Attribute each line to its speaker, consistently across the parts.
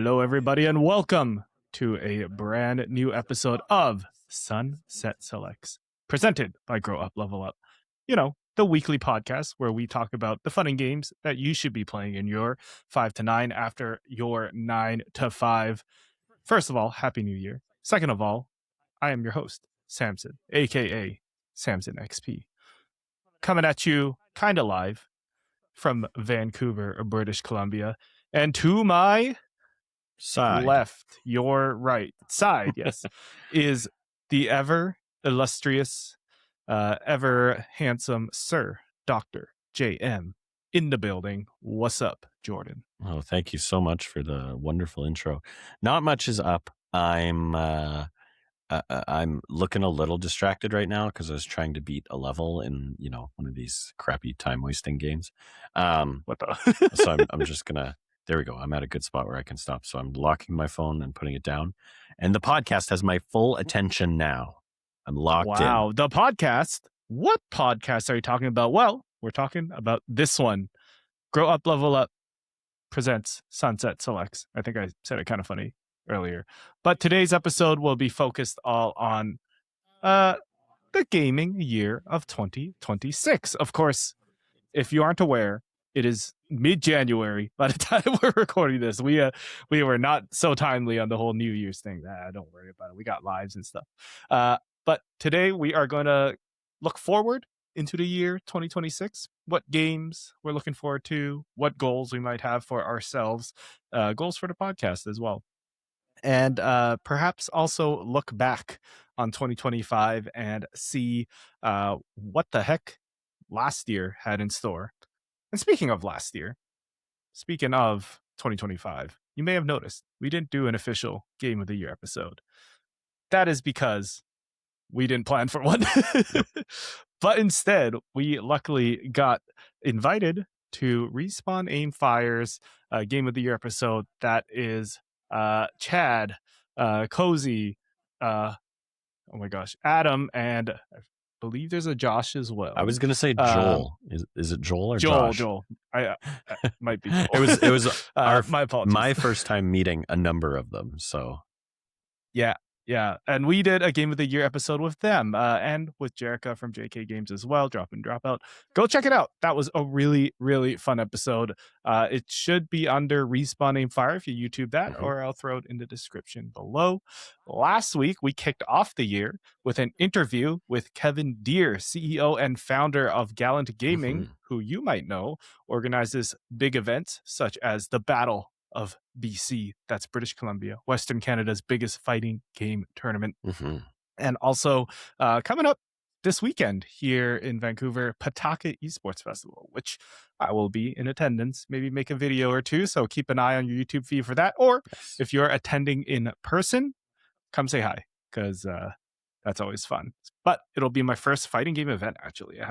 Speaker 1: Hello, everybody, and welcome to a brand new episode of Sunset Selects, presented by Grow Up Level Up. You know, the weekly podcast where we talk about the fun and games that you should be playing in your 5 to 9 after your 9 to 5. First of all, Happy New Year. Second of all, I am your host, Samson, aka Samson XP, coming at you kind of live from Vancouver, British Columbia. And to my
Speaker 2: side,
Speaker 1: left, your right side, yes, is the ever illustrious, ever handsome Sir Dr. JM in the building. What's up, Jordan?
Speaker 2: Oh, thank you so much for the wonderful intro. Not much is up. I'm looking a little distracted right now because I was trying to beat a level in one of these crappy time wasting games.
Speaker 1: What the?
Speaker 2: So I'm just gonna. There we go. I'm at a good spot where I can stop. So I'm locking my phone and putting it down. And the podcast has my full attention now. I'm locked in.
Speaker 1: Wow, the podcast. What podcast are you talking about? Well, we're talking about this one. Grow Up, Level Up presents Sunset Selects. I think I said it kind of funny earlier. But today's episode will be focused all on the gaming year of 2026. Of course, if you aren't aware, it is mid-January by the time we're recording this. We were not so timely on the whole New Year's thing. Don't worry about it. We got lives and stuff. But today we are going to look forward into the year 2026. What games we're looking forward to, what goals we might have for ourselves, goals for the podcast as well. And perhaps also look back on 2025 and see what the heck last year had in store. And speaking of last year, speaking of 2025, you may have noticed we didn't do an official Game of the Year episode. That is because we didn't plan for one. But instead, we luckily got invited to Respawn Aimfire's Game of the Year episode. That is Chad, Cozy, oh my gosh, Adam, and I believe there's a Josh as well.
Speaker 2: I was going to say Joel. Is it Joel or Josh?
Speaker 1: Joel. I might be Joel.
Speaker 2: It was
Speaker 1: my apologies.
Speaker 2: My first time meeting a number of them. So
Speaker 1: yeah, and we did a Game of the Year episode with them and with Jerica from JK Games as well. Drop in, drop out. Go check it out. That was a really, really fun episode. It should be under Respawn Aimfire if you YouTube that, or I'll throw it in the description below. Last week, we kicked off the year with an interview with Kevin Deere, CEO and founder of Gallant Gaming, who you might know organizes big events such as the Battle of BC, that's British Columbia, Western Canada's biggest fighting game tournament. And also coming up this weekend here in Vancouver, Pawtucket Esports Festival, which I will be in attendance, maybe make a video or two, so keep an eye on your YouTube feed for that. Or if you're attending in person, come say hi, because that's always fun. But it'll be my first fighting game event, actually. I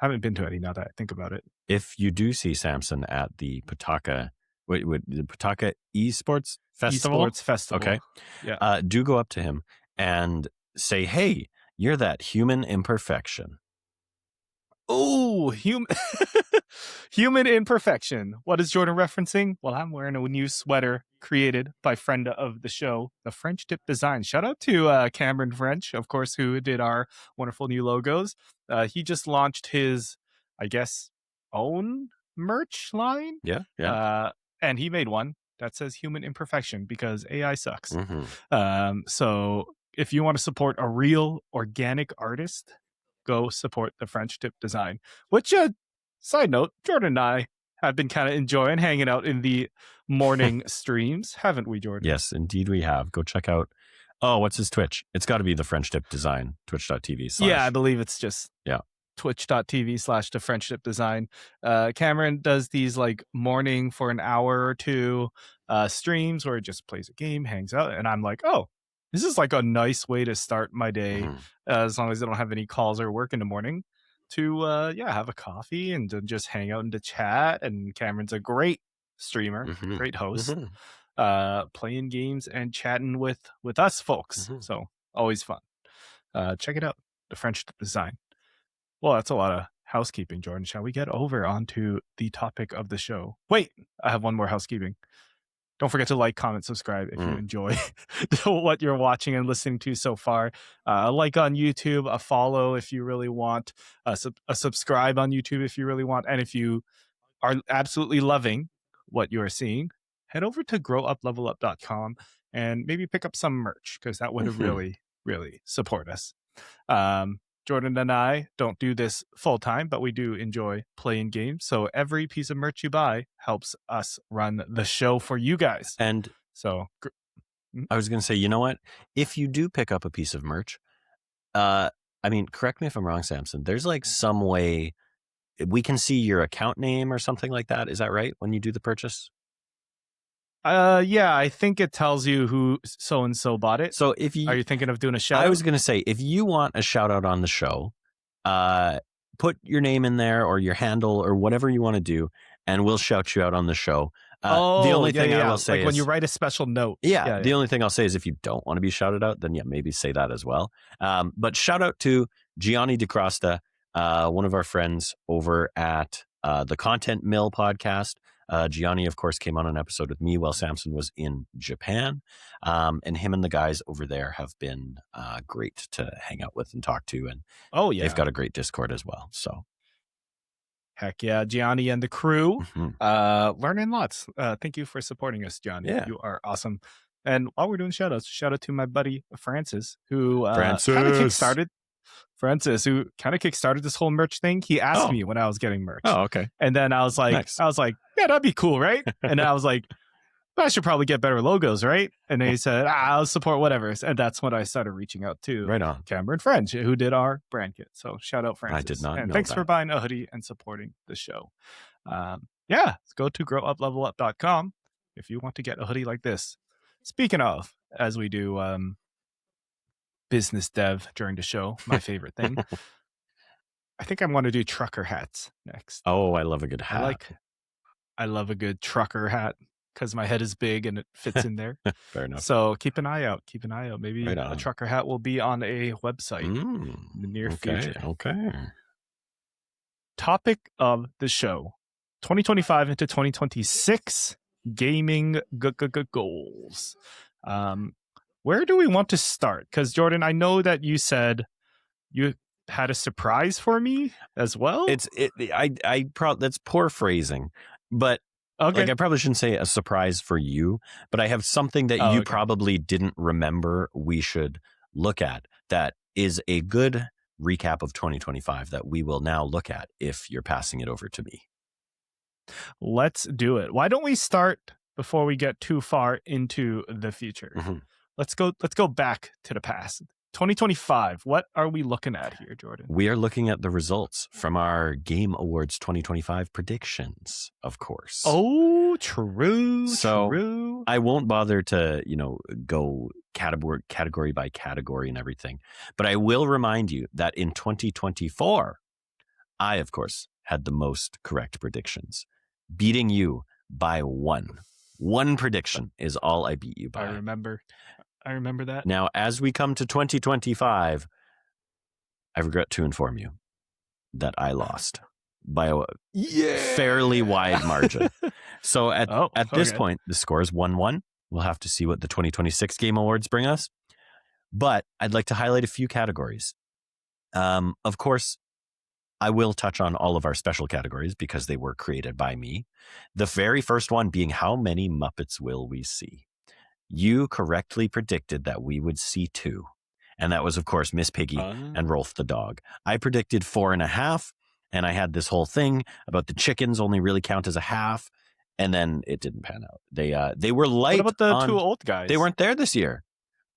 Speaker 1: haven't been to any now that I think about it.
Speaker 2: If you do see Samson at the Pawtucket the Pawtucket Esports Festival?
Speaker 1: Esports Festival.
Speaker 2: Okay.
Speaker 1: Yeah.
Speaker 2: Do go up to him and say, hey, you're that human imperfection.
Speaker 1: Oh, human imperfection. What is Jordan referencing? Well, I'm wearing a new sweater created by friend of the show, the French Tip Design. Shout out to Cameron French, of course, who did our wonderful new logos. He just launched his, I guess, own merch line.
Speaker 2: Yeah.
Speaker 1: And he made one that says human imperfection because AI sucks. So if you want to support a real organic artist, go support the French Tip Design, which, side note, Jordan and I have been kind of enjoying hanging out in the morning streams, haven't we, Jordan?
Speaker 2: Yes, indeed we have. Go check out, what's his Twitch? It's got to be the French Tip Design, twitch.tv/.
Speaker 1: Yeah, I believe it's just twitch.tv/the French Tip Design. Cameron does these like morning for an hour or two streams where he just plays a game, hangs out, and I'm like, oh, this is like a nice way to start my day, as long as I don't have any calls or work in the morning, to have a coffee and to just hang out in the chat. And Cameron's a great streamer, great host, playing games and chatting with us folks. So always fun. Check it out, the French Tip Design. Well, that's a lot of housekeeping, Jordan. Shall we get over onto the topic of the show? Wait, I have one more housekeeping. Don't forget to like, comment, subscribe if you enjoy what you're watching and listening to so far. A like on YouTube, a follow if you really want, a subscribe on YouTube if you really want. And if you are absolutely loving what you are seeing, head over to growuplevelup.com and maybe pick up some merch, because that would really, really support us. Jordan and I don't do this full time, but we do enjoy playing games. So every piece of merch you buy helps us run the show for you guys.
Speaker 2: And
Speaker 1: so
Speaker 2: I was going to say, you know what? If you do pick up a piece of merch, I mean, correct me if I'm wrong, Samson, there's like some way we can see your account name or something like that. Is that right? When you do the purchase?
Speaker 1: Yeah, I think it tells you who so-and-so bought it.
Speaker 2: So if you,
Speaker 1: are you thinking of doing a shout out?
Speaker 2: I was going to say, if you want a shout out on the show, put your name in there or your handle or whatever you want to do, and we'll shout you out on the show. The only thing I will say
Speaker 1: like
Speaker 2: is
Speaker 1: when you write a special note.
Speaker 2: The only thing I'll say is if you don't want to be shouted out, then maybe say that as well. But shout out to Gianni DeCrosta, one of our friends over at the Content Mill podcast. Gianni, of course, came on an episode with me while Samson was in Japan. And him and the guys over there have been great to hang out with and talk to. And they've got a great Discord as well. So
Speaker 1: heck yeah, Gianni and the crew, learning lots. Thank you for supporting us, Gianni.
Speaker 2: Yeah.
Speaker 1: You are awesome. And while we're doing shout outs, shout out to my buddy Francis, who kind of kickstarted this whole merch thing. He asked me when I was getting merch.
Speaker 2: Oh, okay.
Speaker 1: And then I was like,
Speaker 2: nice.
Speaker 1: Yeah, that'd be cool, right? And then I was like, I should probably get better logos, right? And then he said, I'll support whatever. And that's when I started reaching out to Cameron French, who did our brand kit. So shout out Francis.
Speaker 2: I did not know
Speaker 1: thanks
Speaker 2: that.
Speaker 1: for buying a hoodie and supporting the show. Let's go to growuplevelup.com if you want to get a hoodie like this. Speaking of, as we do business dev during the show, my favorite thing. I think I want to do trucker hats next.
Speaker 2: Oh, I love a good hat.
Speaker 1: I love a good trucker hat because my head is big and it fits in there.
Speaker 2: Fair enough.
Speaker 1: So keep an eye out. Maybe a trucker hat will be on a website in the near future.
Speaker 2: Okay.
Speaker 1: Topic of the show: 2025 into 2026 gaming goals. Where do we want to start? Because Jordan, I know that you said you had a surprise for me as well.
Speaker 2: That's poor phrasing, but I probably shouldn't say a surprise for you, but I have something that you probably didn't remember we should look at that is a good recap of 2025 that we will now look at if you're passing it over to me.
Speaker 1: Let's do it. Why don't we start before we get too far into the future?
Speaker 2: Mm-hmm.
Speaker 1: Let's go back to the past. 2025. What are we looking at here, Jordan?
Speaker 2: We are looking at the results from our Game Awards 2025 predictions, of course.
Speaker 1: Oh, true.
Speaker 2: So I won't bother to, go category by category and everything. But I will remind you that in 2024, I, of course, had the most correct predictions, beating you by one. One prediction is all I beat you by.
Speaker 1: I remember that.
Speaker 2: Now, as we come to 2025, I regret to inform you that I lost by a fairly wide margin. So at this point, the score is 1-1. We'll have to see what the 2026 Game Awards bring us. But I'd like to highlight a few categories. Of course, I will touch on all of our special categories because they were created by me. The very first one being, how many Muppets will we see? You correctly predicted that we would see 2. And that was, of course, Miss Piggy and Rolf the dog. I predicted 4.5. And I had this whole thing about the chickens only really count as a half. And then it didn't pan out. They were light.
Speaker 1: What about the 2 old guys?
Speaker 2: They weren't there this year.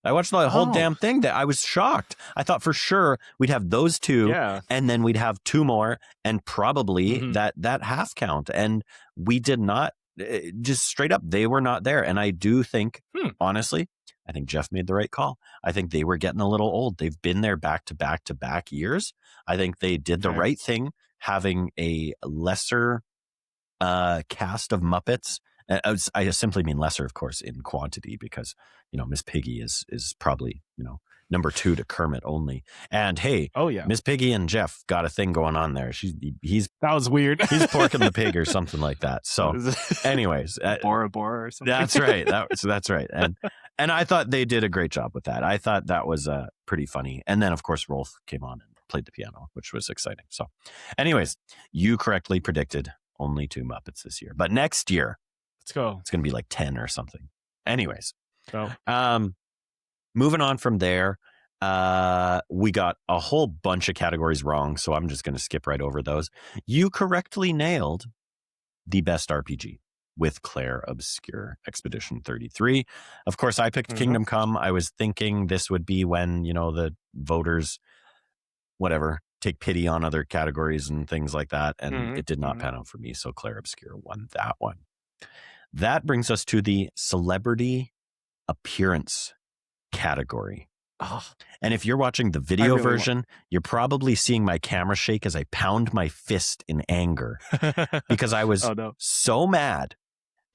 Speaker 2: I watched the whole damn thing. That I was shocked. I thought for sure we'd have those 2, and then we'd have 2 more, and probably that half count. And we did not. Just straight up, they were not there. And I do think, honestly, I think Jeff made the right call. I think they were getting a little old. They've been there back to back to back years. I think they did the right thing, having a lesser cast of Muppets. I simply mean lesser, of course, in quantity, because Miss Piggy is probably number 2 to Kermit only. And hey, Miss Piggy and Jeff got a thing going on there.
Speaker 1: That was weird.
Speaker 2: He's porking the pig or something like that. So, anyways,
Speaker 1: Bora Bora or something.
Speaker 2: That's right. That's right. And I thought they did a great job with that. I thought that was pretty funny. And then, of course, Rolf came on and played the piano, which was exciting. So, anyways, you correctly predicted only 2 Muppets this year, but next year,
Speaker 1: let's go.
Speaker 2: It's going to be like 10 or something. Anyways,
Speaker 1: go.
Speaker 2: Moving on from there, we got a whole bunch of categories wrong, so I'm just going to skip right over those. You correctly nailed the best RPG with Claire Obscure Expedition 33. Of course, I picked Kingdom Come. I was thinking this would be when, the voters, whatever, take pity on other categories and things like that, and it did not pan out for me, so Claire Obscure won that one. That brings us to the Celebrity Appearance category. And if you're watching the video version, you're probably seeing my camera shake as I pound my fist in anger because I was so mad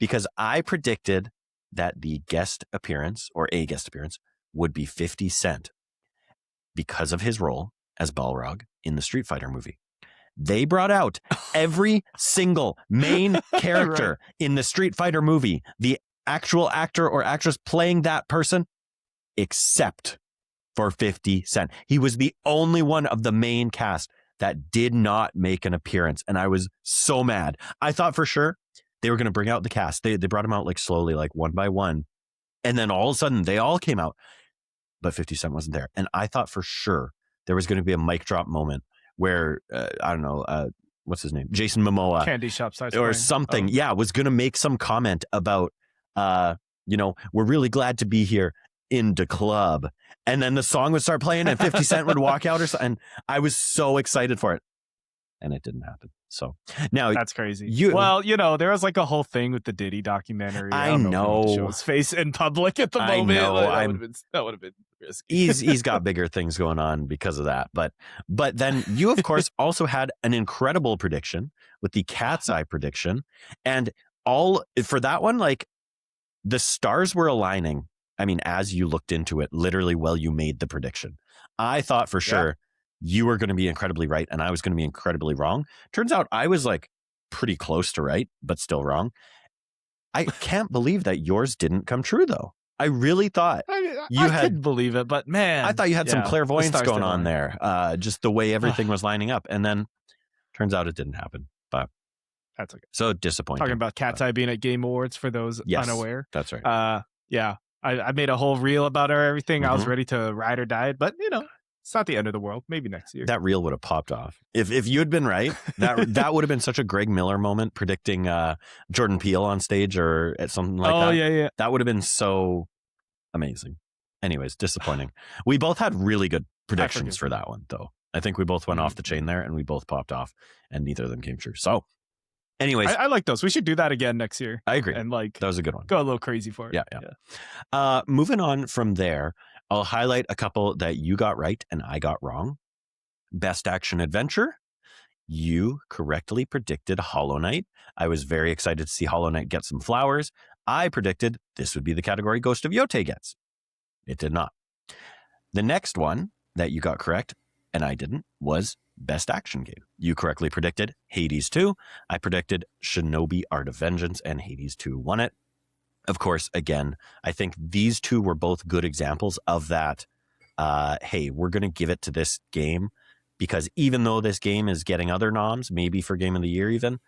Speaker 2: because I predicted that the guest appearance or a guest appearance would be 50 Cent because of his role as Balrog in the Street Fighter movie. They brought out every single main character in the Street Fighter movie, the actual actor or actress playing that person, except for 50 Cent. He was the only one of the main cast that did not make an appearance. And I was so mad. I thought for sure they were going to bring out the cast. They brought them out like slowly, like one by one. And then all of a sudden they all came out, but 50 Cent wasn't there. And I thought for sure there was going to be a mic drop moment where, I don't know, what's his name? Jason Momoa.
Speaker 1: Candy Shop starts
Speaker 2: or
Speaker 1: playing.
Speaker 2: something. Yeah, was going to make some comment about, we're really glad to be here in the club. And then the song would start playing and 50 Cent would walk out or something. And I was so excited for it. And it didn't happen. So now
Speaker 1: that's crazy. There was like a whole thing with the Diddy documentary.
Speaker 2: I know.
Speaker 1: Show his face in public at the moment. That would have been risky.
Speaker 2: He's got bigger things going on because of that. But then you, of course, also had an incredible prediction with the Cat's Eye prediction. And all for that one, like the stars were aligning. I mean, as you looked into it, literally while you made the prediction, I thought for sure you were going to be incredibly right and I was going to be incredibly wrong. Turns out I was like pretty close to right, but still wrong. I can't believe that yours didn't come true, though. I really thought
Speaker 1: I couldn't believe it, but man,
Speaker 2: I thought you had some clairvoyance going on there. Just the way everything was lining up. And then turns out it didn't happen. But
Speaker 1: that's okay.
Speaker 2: So disappointing.
Speaker 1: Talking about Cat's Eye being at Game Awards for those unaware.
Speaker 2: That's right.
Speaker 1: I made a whole reel about everything. I was ready to ride or die it, but it's not the end of the world. Maybe next year.
Speaker 2: That reel would have popped off. If you had been right, that would have been such a Greg Miller moment predicting Jordan Peele on stage or at something like that. Oh, yeah. That would have been so amazing. Anyways, disappointing. We both had really good predictions for that one, though. I think we both went off the chain there and we both popped off and neither of them came true. So anyways,
Speaker 1: I like those. We should do that again next year.
Speaker 2: I agree.
Speaker 1: And that
Speaker 2: was a good one.
Speaker 1: Go a little crazy for it.
Speaker 2: Yeah. Moving on from there, I'll highlight a couple that you got right and I got wrong. Best action adventure. You correctly predicted Hollow Knight. I was very excited to see Hollow Knight get some flowers. I predicted this would be the category Ghost of Yote gets. It did not. The next one that you got correct, and I didn't, was Best Action Game. You correctly predicted Hades 2. I predicted Shinobi Art of Vengeance, and Hades 2 won it. Of course, again, I think these two were both good examples of that. Hey, we're going to give it to this game because even though this game is getting other noms, maybe for Game of the Year even,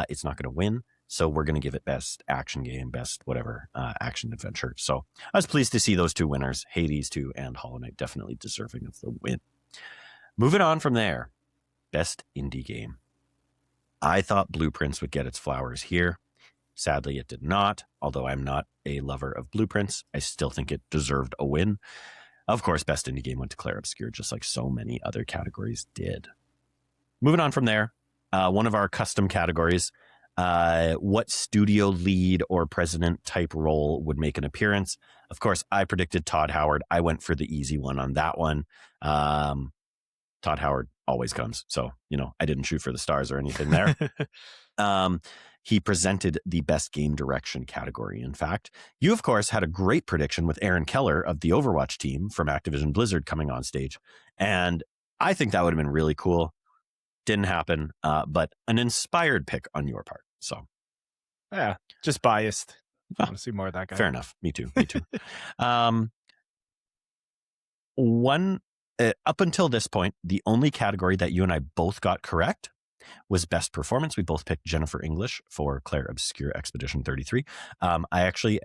Speaker 2: it's not going to win. So we're going to give it Best Action Game, Best whatever, Action Adventure. So I was pleased to see those two winners, Hades 2 and Hollow Knight, definitely deserving of the win. Moving on from there, Best Indie Game. I thought Blueprints would get its flowers here. Sadly, it did not. Although I'm not a lover of Blueprints, I still think it deserved a win. Of course, Best Indie Game went to Claire Obscure, just like so many other categories did. Moving on from there, one of our custom categories, what studio lead or president type role would make an appearance? Of course, I predicted Todd Howard. I went for the easy one on that one. Todd Howard always comes. So, I didn't shoot for the stars or anything there. he presented the best game direction category. In fact, you, of course, had a great prediction with Aaron Keller of the Overwatch team from Activision Blizzard coming on stage. And I think that would have been really cool. Didn't happen, but an inspired pick on your part. So,
Speaker 1: yeah, just biased. I want to see more of that guy.
Speaker 2: Fair enough. Me too. Up until this point, the only category that you and I both got correct was best performance. We both picked Jennifer English for Claire Obscure Expedition 33. I actually,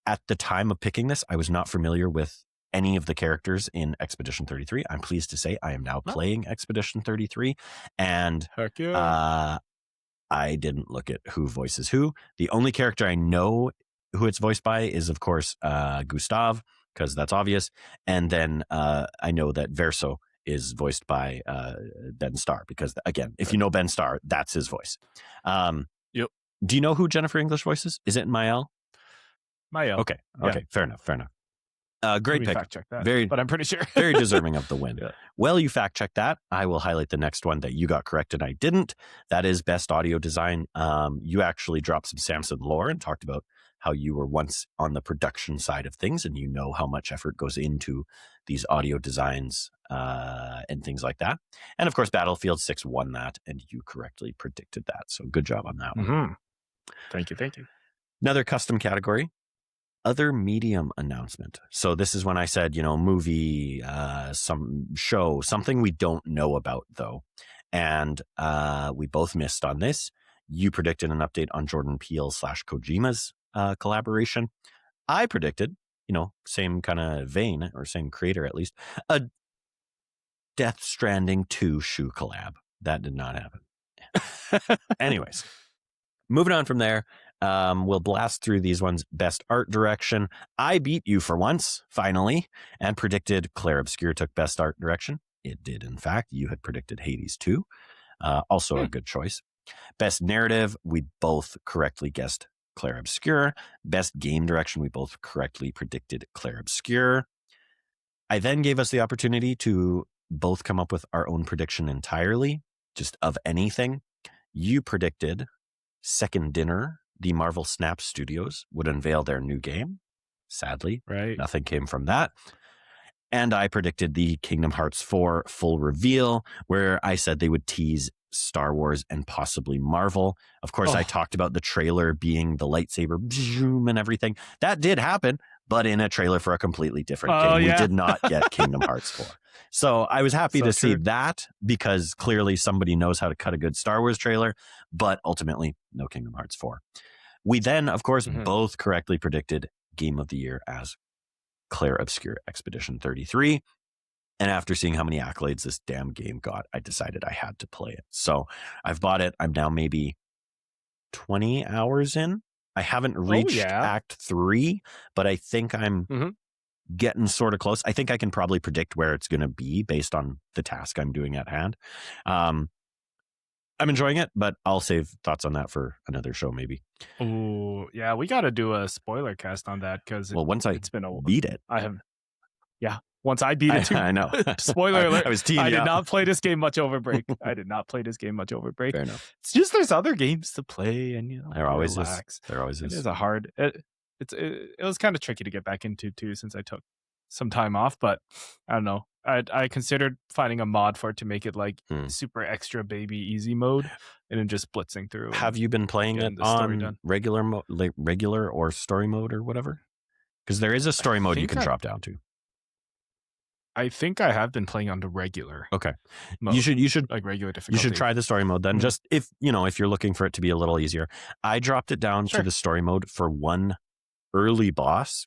Speaker 2: at the time of picking this, I was not familiar with any of the characters in Expedition 33. I'm pleased to say I am now playing Expedition 33, and
Speaker 1: heck yeah.
Speaker 2: I didn't look at who voices who. The only character I know who it's voiced by is, of course, Gustav, because that's obvious. And then I know that Verso is voiced by Ben Starr, because, again, if you know Ben Starr, that's his voice.
Speaker 1: Yep.
Speaker 2: Do you know who Jennifer English voices? Is it Mael?
Speaker 1: Mael.
Speaker 2: Okay. Fair enough. Great pick.
Speaker 1: Fact check that, but I'm pretty sure.
Speaker 2: Very deserving of the win.
Speaker 1: Yeah.
Speaker 2: Well, you fact checked that. I will highlight the next one that you got correct and I didn't. That is best audio design. You actually dropped some Samson lore and talked about how you were once on the production side of things, and you know how much effort goes into these audio designs and things like that. And of course, Battlefield 6 won that, and you correctly predicted that. So good job on that one.
Speaker 1: Mm-hmm. Thank you.
Speaker 2: Another custom category. Other medium announcement. So this is when I said, movie, some show, something we don't know about though. And we both missed on this. You predicted an update on Jordan Peele / Kojima's collaboration. I predicted, same kind of vein, or same creator at least, a Death Stranding 2 shoe collab. That did not happen. Anyways, moving on from there. We'll blast through these ones. Best art direction. I beat you for once, finally, and predicted Claire Obscure took best art direction. It did, in fact. You had predicted Hades 2. Also a good choice. Best narrative. We both correctly guessed Claire Obscure. Best game direction. We both correctly predicted Claire Obscure. I then gave us the opportunity to both come up with our own prediction entirely, just of anything. You predicted Second Dinner, the Marvel Snap Studios, would unveil their new game. Sadly, nothing came from that. And I predicted the Kingdom Hearts 4 full reveal, where I said they would tease Star Wars and possibly Marvel. Of course, I talked about the trailer being the lightsaber and everything. That did happen, but in a trailer for a completely different game. Yeah. We did not get Kingdom Hearts 4. So I was happy to see that, because clearly somebody knows how to cut a good Star Wars trailer, but ultimately no Kingdom Hearts 4. We then, of course, both correctly predicted Game of the Year as Claire Obscure Expedition 33. And after seeing how many accolades this damn game got, I decided I had to play it. So I've bought it. I'm now maybe 20 hours in. I haven't reached Act 3, but I think I'm getting sort of close. I think I can probably predict where it's going to be based on the task I'm doing at hand. I'm enjoying it, but I'll save thoughts on that for another show, maybe.
Speaker 1: Oh, yeah. We got to do a spoiler cast on that, because
Speaker 2: it's been beat it.
Speaker 1: Once I beat it too.
Speaker 2: I know.
Speaker 1: Spoiler alert.
Speaker 2: I was teasing.
Speaker 1: I did not play this game much over break. Fair
Speaker 2: enough.
Speaker 1: It's just there's other games to play, and
Speaker 2: there always
Speaker 1: relax.
Speaker 2: Is. There always is.
Speaker 1: It is a hard. It was kind of tricky to get back into too, since I took some time off. But I don't know. I considered finding a mod for it to make it like super extra baby easy mode, and then just blitzing through.
Speaker 2: Have you been playing it on regular or story mode or whatever? Because there is a story mode you can drop down to.
Speaker 1: I think I have been playing on the regular.
Speaker 2: Okay.
Speaker 1: Mode,
Speaker 2: you should
Speaker 1: like regular difficulty.
Speaker 2: You should try the story mode then. Just if you're looking for it to be a little easier. I dropped it down to the story mode for one early boss,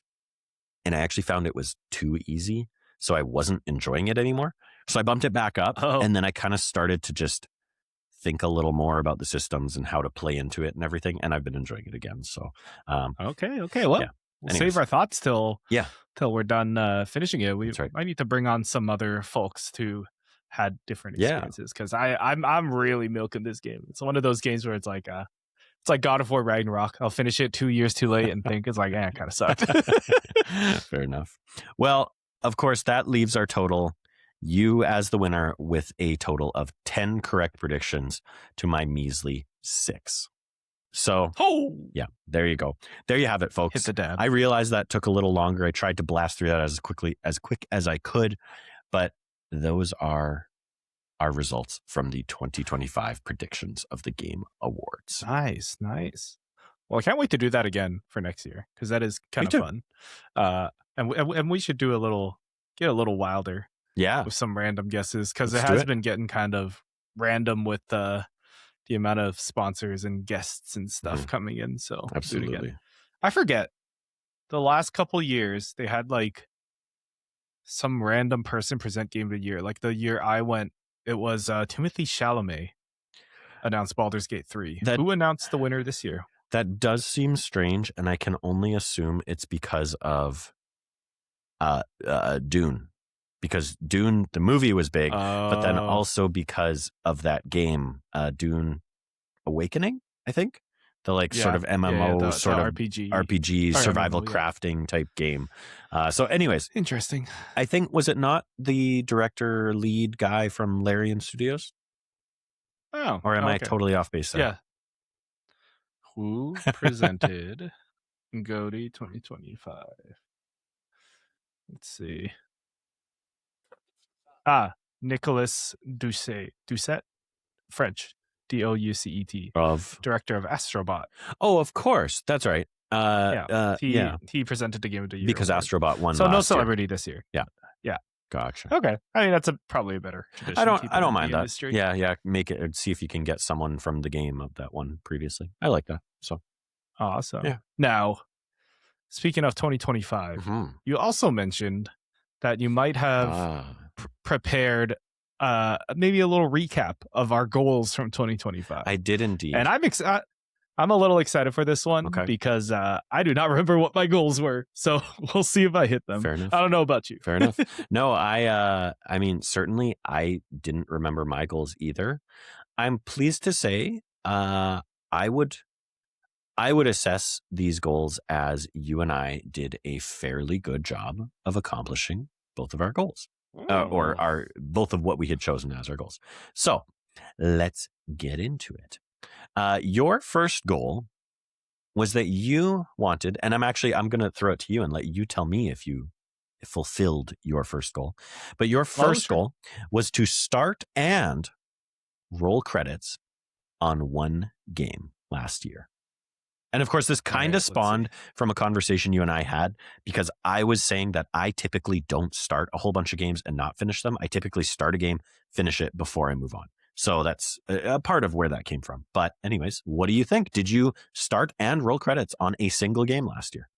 Speaker 2: and I actually found it was too easy, so I wasn't enjoying it anymore. So I bumped it back up, and then I kind of started to just think a little more about the systems and how to play into it and everything, and I've been enjoying it again. So
Speaker 1: okay. Well, we'll save our thoughts till we're done finishing it. We might need to bring on some other folks who had different experiences, because I'm really milking this game. It's one of those games where it's like God of War Ragnarok. I'll finish it 2 years too late and think it's like, it kind of sucked.
Speaker 2: Fair enough. Well, of course, that leaves our total. You as the winner with a total of 10 correct predictions to my measly 6. So, yeah, there you go. There you have it, folks.
Speaker 1: Hit the dab.
Speaker 2: I realized that took a little longer. I tried to blast through that as quick as I could, but those are our results from the 2025 predictions of the Game Awards.
Speaker 1: Nice. Well, I can't wait to do that again for next year because that is kind of fun. And we should get a little wilder.
Speaker 2: Yeah,
Speaker 1: with some random guesses because it has been getting kind of random with the amount of sponsors and guests and stuff coming in. So
Speaker 2: absolutely.
Speaker 1: I forget the last couple years they had like some random person present Game of the Year. Like the year I went, it was Timothée Chalamet announced Baldur's Gate 3. Who announced the winner this year?
Speaker 2: That does seem strange, and I can only assume it's because of Dune. Because Dune, the movie was big, but then also because of that game, Dune Awakening, I think. The sort of MMO, the sort of RPG survival crafting type game. So anyways.
Speaker 1: Interesting.
Speaker 2: I think, was it not the director lead guy from Larian Studios?
Speaker 1: Oh.
Speaker 2: Or am I totally off base there?
Speaker 1: Yeah. Who presented GOTY 2025? Let's see. Nicolas Doucet, French, Doucet, director of Astrobot.
Speaker 2: Oh, of course, that's right.
Speaker 1: He presented the Game of the Year
Speaker 2: because Astrobot won.
Speaker 1: So no celebrity this year.
Speaker 2: Yeah. Gotcha.
Speaker 1: Okay, I mean that's probably a better tradition.
Speaker 2: I don't mind that. Industry. Yeah. Make it. See if you can get someone from the game of that one previously. I like that. So
Speaker 1: awesome. Yeah. Now, speaking of 2025, you also mentioned that you might have prepared maybe a little recap of our goals from 2025.
Speaker 2: I did indeed.
Speaker 1: And I'm a little excited for this one because I do not remember what my goals were. So we'll see if I hit them.
Speaker 2: Fair enough.
Speaker 1: I don't know about you.
Speaker 2: Fair enough. No, I mean, certainly I didn't remember my goals either. I'm pleased to say I would assess these goals as you and I did a fairly good job of accomplishing both of our goals. Or both of what we had chosen as our goals. So let's get into it. Your first goal was that you wanted, and I'm going to throw it to you and let you tell me if you fulfilled your first goal. But your first goal was to start and roll credits on one game last year. And of course, this kind of spawned from a conversation you and I had, because I was saying that I typically don't start a whole bunch of games and not finish them. I typically start a game, finish it before I move on. So that's a part of where that came from. But anyways, what do you think? Did you start and roll credits on a single game last year?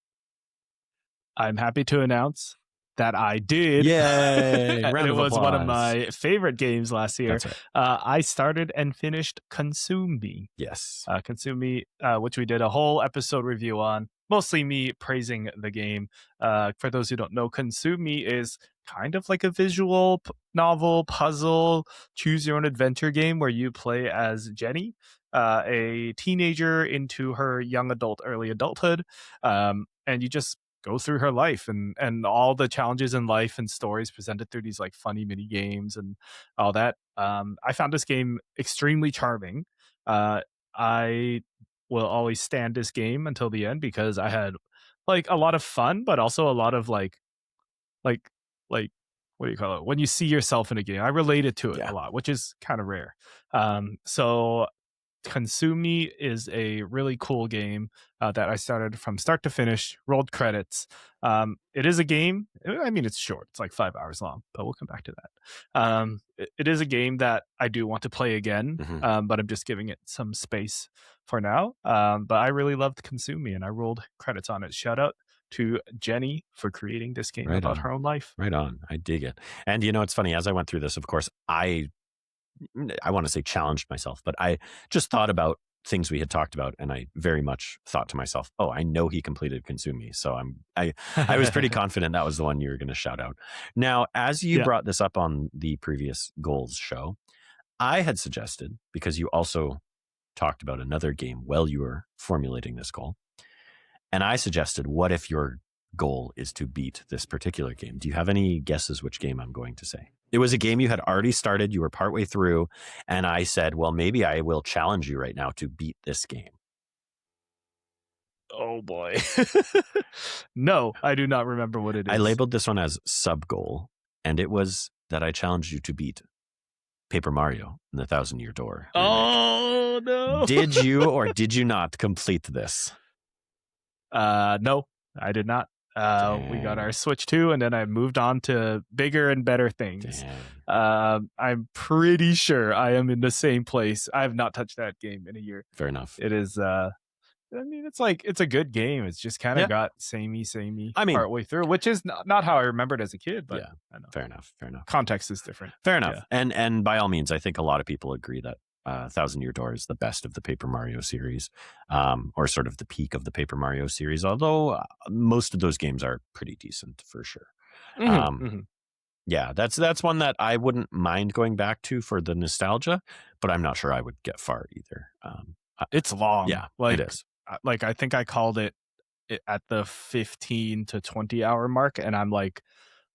Speaker 1: I'm happy to announce that I did.
Speaker 2: Yay!
Speaker 1: It was one of my favorite games last year.
Speaker 2: That's right.
Speaker 1: I started and finished Consume Me.
Speaker 2: Yes.
Speaker 1: Consume Me, which we did a whole episode review on. Mostly me praising the game. For those who don't know, Consume Me is kind of like a visual novel puzzle choose your own adventure game where you play as Jenny, a teenager into her young adult, early adulthood, and you just go through her life and all the challenges in life and stories presented through these like funny mini games and all that. I found this game extremely charming. I will always stand this game until the end because I had like a lot of fun, but also a lot of like what do you call it? When you see yourself in a game, I related to it a lot, which is kind of rare. So Consume Me is a really cool game that I started from start to finish, rolled credits. It is a game. I mean, it's short. It's like 5 hours long, but we'll come back to that. It is a game that I do want to play again, but I'm just giving it some space for now. But I really loved Consume Me, and I rolled credits on it. Shout out to Jenny for creating this game about her own life.
Speaker 2: Right on. I dig it. And you know, it's funny, as I went through this, of course, I want to say challenged myself, but I just thought about things we had talked about, and I very much thought to myself, oh, I know he completed Consume Me. So I was pretty confident that was the one you were going to shout out. Now, as you brought this up on the previous goals show, I had suggested, because you also talked about another game while you were formulating this goal, and I suggested, what if your goal is to beat this particular game? Do you have any guesses which game I'm going to say? It was a game you had already started. You were partway through. And I said, well, maybe I will challenge you right now to beat this game.
Speaker 1: Oh boy. No, I do not remember what it is.
Speaker 2: I labeled this one as sub goal, and it was that I challenged you to beat Paper Mario and the 1,000-Year Door remake.
Speaker 1: Oh no.
Speaker 2: Did you or did you not complete this?
Speaker 1: No, I did not. We got our Switch 2, and then I moved on to bigger and better things. I'm pretty sure I am in the same place. I have not touched that game in a year.
Speaker 2: Fair enough.
Speaker 1: It is. I mean, it's a good game. It's just kind of got samey partway through, which is not how I remembered as a kid. But I know.
Speaker 2: Fair enough.
Speaker 1: Context is different.
Speaker 2: Fair enough. Yeah. And by all means, I think a lot of people agree that 1,000-Year Door is the best of the Paper Mario series, or sort of the peak of the Paper Mario series. Although most of those games are pretty decent for sure. Yeah, that's one that I wouldn't mind going back to for the nostalgia, but I'm not sure I would get far either.
Speaker 1: It's long.
Speaker 2: Yeah,
Speaker 1: it
Speaker 2: is.
Speaker 1: Like, I think I called it at the 15 to 20 hour mark, and I'm like,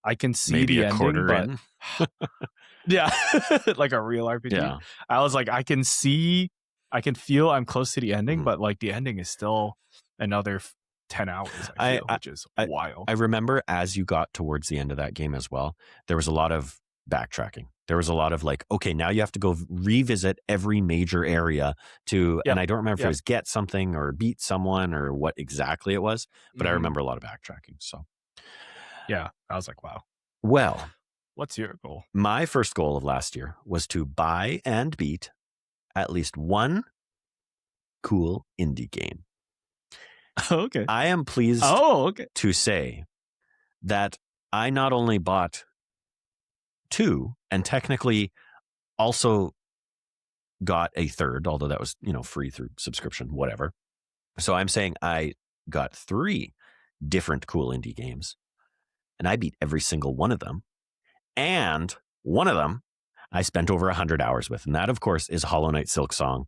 Speaker 1: I can see
Speaker 2: maybe
Speaker 1: the
Speaker 2: a
Speaker 1: ending,
Speaker 2: quarter
Speaker 1: but
Speaker 2: in.
Speaker 1: yeah, like a real RPG.
Speaker 2: Yeah.
Speaker 1: I was like, I can feel I'm close to the ending, but like the ending is still another 10 hours, I feel, which is wild.
Speaker 2: I remember as you got towards the end of that game as well, there was a lot of backtracking. There was a lot of like, okay, now you have to go revisit every major area and I don't remember if it was get something or beat someone or what exactly it was, but I remember a lot of backtracking. So
Speaker 1: yeah, I was like, wow.
Speaker 2: Well,
Speaker 1: what's your goal?
Speaker 2: My first goal of last year was to buy and beat at least one cool indie game.
Speaker 1: Okay.
Speaker 2: I am pleased to say that I not only bought 2 and technically also got a third, although that was, free through subscription, whatever. So I'm saying I got 3 different cool indie games and I beat every single one of them. And one of them I spent over 100 hours with. And that, of course, is Hollow Knight Silksong.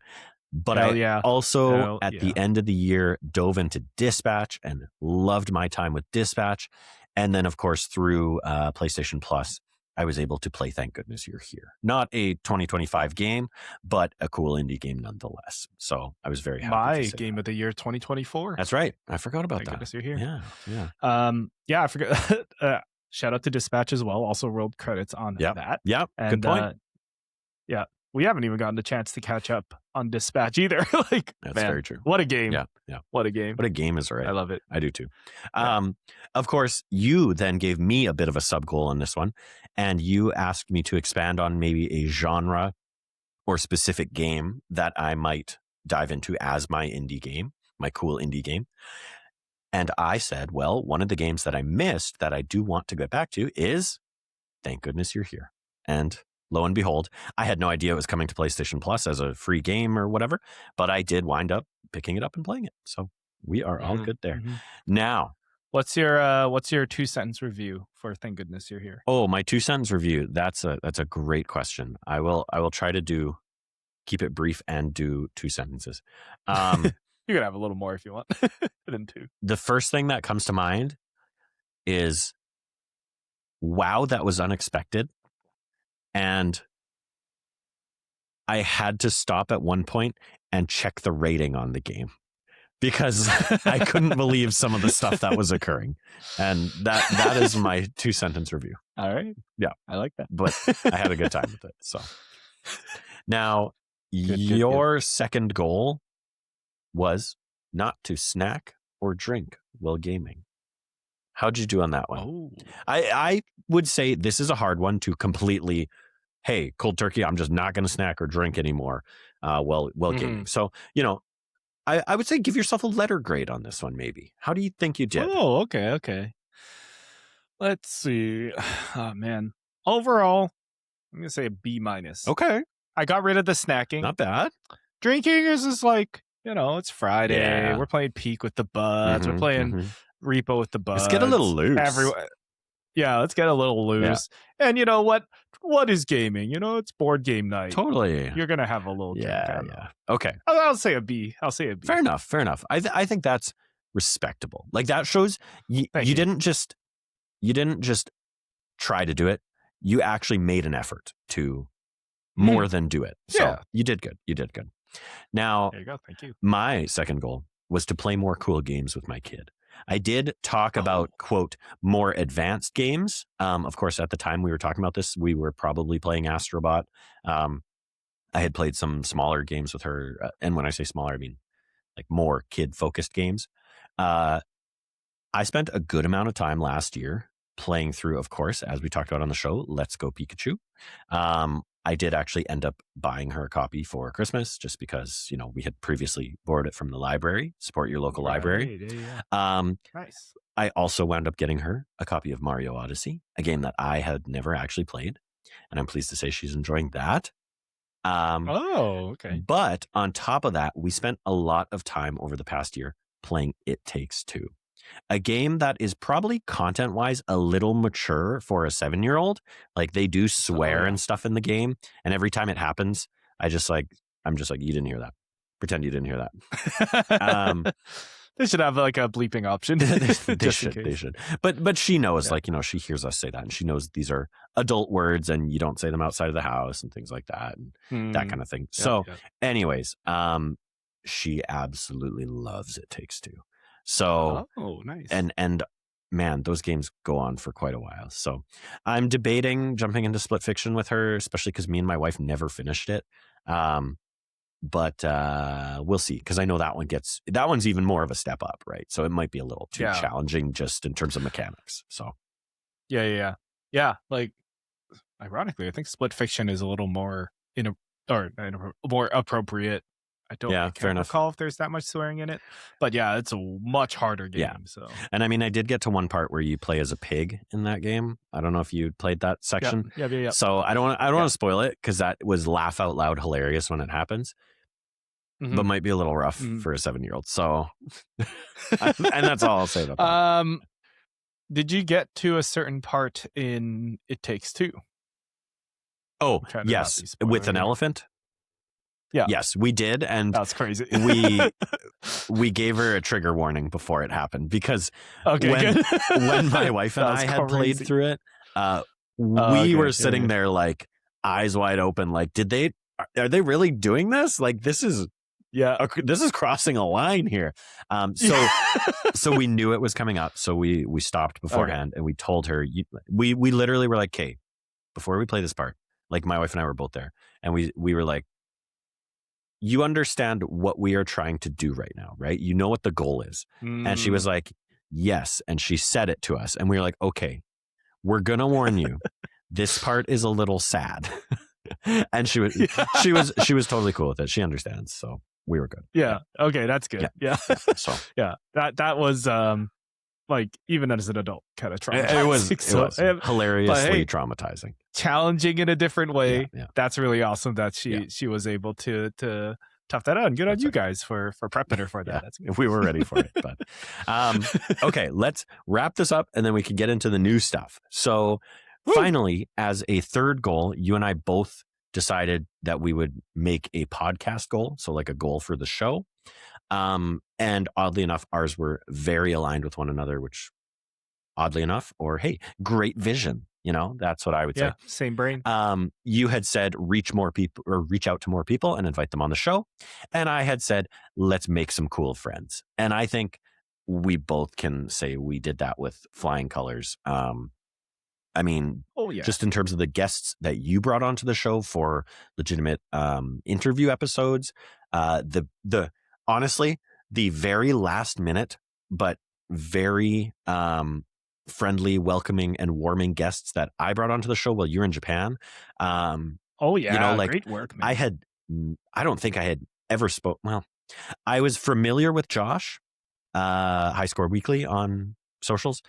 Speaker 2: But I also, at the end of the year, dove into Dispatch and loved my time with Dispatch. And then, of course, through PlayStation Plus, I was able to play Thank Goodness You're Here. Not a 2025 game, but a cool indie game nonetheless. So I was very happy.
Speaker 1: My game of the year 2024.
Speaker 2: That's right. I forgot about
Speaker 1: Thank Goodness You're Here.
Speaker 2: Yeah.
Speaker 1: I forgot. Shout out to Dispatch as well. Also rolled credits on that.
Speaker 2: Yeah, good point.
Speaker 1: We haven't even gotten the chance to catch up on Dispatch either. Like,
Speaker 2: that's
Speaker 1: man,
Speaker 2: very true.
Speaker 1: What a game.
Speaker 2: Yeah.
Speaker 1: What a game.
Speaker 2: What a game is, right?
Speaker 1: I love it.
Speaker 2: I do too. Of course, you then gave me a bit of a sub goal on this one, and you asked me to expand on maybe a genre or specific game that I might dive into as my indie game, my cool indie game. And I said, well, one of the games that I missed that I do want to get back to is Thank Goodness You're Here. And lo and behold, I had no idea it was coming to PlayStation Plus as a free game or whatever, but I did wind up picking it up and playing it. So we are all good there. Now,
Speaker 1: what's your 2-sentence review for Thank Goodness You're Here?
Speaker 2: Oh, my 2-sentence review. That's a great question. I will try to keep it brief and do 2 sentences.
Speaker 1: You can have a little more if you want than 2.
Speaker 2: The first thing that comes to mind is, wow, that was unexpected. And I had to stop at one point and check the rating on the game because I couldn't believe some of the stuff that was occurring. And that is my 2-sentence review.
Speaker 1: All right.
Speaker 2: Yeah.
Speaker 1: I like that.
Speaker 2: But I had a good time with it. So now your second goal was not to snack or drink while gaming. How'd you do on that one?
Speaker 1: Oh.
Speaker 2: I would say this is a hard one to completely, hey, cold turkey, I'm just not going to snack or drink anymore while gaming. So, I would say give yourself a letter grade on this one, maybe. How do you think you did?
Speaker 1: Oh, okay. Let's see. Oh, man. Overall, I'm going to say a B-.
Speaker 2: Okay.
Speaker 1: I got rid of the snacking.
Speaker 2: Not bad.
Speaker 1: Drinking is just like, it's Friday. Yeah. We're playing Peak with the buds. We're playing Repo with the buds.
Speaker 2: Let's get a little loose.
Speaker 1: Let's get a little loose. Yeah. And you know what? What is gaming? It's board game night.
Speaker 2: Totally.
Speaker 1: You're going to have a little drink.
Speaker 2: Yeah. Okay.
Speaker 1: I'll say a B.
Speaker 2: Fair enough. I think that's respectable. Like that shows you didn't just try to do it. You actually made an effort to more than do it. So you did good. Now,
Speaker 1: there you go. Thank you.
Speaker 2: My second goal was to play more cool games with my kid. I did talk about, quote, more advanced games. Of course, at the time we were talking about this, we were probably playing Astrobot. I had played some smaller games with her. And when I say smaller, I mean like more kid-focused games. I spent a good amount of time last year playing through, of course, as we talked about on the show, Let's Go Pikachu. I did actually end up buying her a copy for Christmas just because, we had previously borrowed it from the library. Support your local library.
Speaker 1: Yeah. Nice.
Speaker 2: I also wound up getting her a copy of Mario Odyssey, a game that I had never actually played. And I'm pleased to say she's enjoying that.
Speaker 1: Okay.
Speaker 2: But on top of that, we spent a lot of time over the past year playing It Takes Two, a game that is probably content-wise a little mature for a 7-year-old. Like they do swear and stuff in the game, and every time it happens, I'm just like, you didn't hear that. Pretend you didn't hear that.
Speaker 1: They should have like a bleeping option.
Speaker 2: They should. But she knows, she hears us say that, and she knows these are adult words, and you don't say them outside of the house and things like that, and that kind of thing. Anyways, she absolutely loves It Takes Two. So,
Speaker 1: nice.
Speaker 2: And man, those games go on for quite a while. So I'm debating jumping into Split Fiction with her, especially because me and my wife never finished it. But we'll see, because I know that one's even more of a step up, right? So it might be a little too challenging just in terms of mechanics. So
Speaker 1: yeah. Like, ironically, I think Split Fiction is a little more more appropriate. I can't recall if there's that much swearing in it, but yeah, it's a much harder game.
Speaker 2: Yeah.
Speaker 1: So,
Speaker 2: and I mean, I did get to one part where you play as a pig in that game. I don't know if you played that section.
Speaker 1: Yeah.
Speaker 2: So I don't want to spoil it, because that was laugh out loud hilarious when it happens, but might be a little rough for a 7-year-old. So, and that's all I'll say about that.
Speaker 1: Did you get to a certain part in It Takes Two?
Speaker 2: Oh, yes, with an elephant.
Speaker 1: Yeah.
Speaker 2: Yes, we did, and
Speaker 1: that's crazy.
Speaker 2: we gave her a trigger warning before it happened, because
Speaker 1: when
Speaker 2: my wife and I had played through it, we were sitting there like eyes wide open, like, are they really doing this? Like, this is crossing a line here. So we knew it was coming up, so we stopped beforehand, and we told her, we literally were like, okay, before we play this part, like my wife and I were both there, and we were like, you understand what we are trying to do right now, right? You know what the goal is. And she was like, yes. And she said it to us. And we were like, okay, we're going to warn you. This part is a little sad. And she was totally cool with it. She understands. So we were good.
Speaker 1: Yeah. Okay. That's good. Yeah.
Speaker 2: So
Speaker 1: that was, like, even as an adult, kind of traumatizing.
Speaker 2: It was hilariously traumatizing.
Speaker 1: Challenging in a different way.
Speaker 2: Yeah.
Speaker 1: That's really awesome that she was able to tough that out. And good on you guys for prepping her for that. That's good.
Speaker 2: We were ready for it. But okay, let's wrap this up, and then we can get into the new stuff. So finally, as a third goal, you and I both decided that we would make a podcast goal. So like a goal for the show. And oddly enough, ours were very aligned with one another, which oddly enough, or hey, great vision. That's what I would say.
Speaker 1: Same brain.
Speaker 2: You had said reach out to more people and invite them on the show. And I had said, let's make some cool friends. And I think we both can say we did that with flying colors. I mean, just in terms of the guests that you brought onto the show for legitimate interview episodes, honestly, the very last minute, but very friendly, welcoming, and warming guests that I brought onto the show while you were in Japan.
Speaker 1: Great work, man.
Speaker 2: I don't think I had ever I was familiar with Josh, High Score Weekly on socials.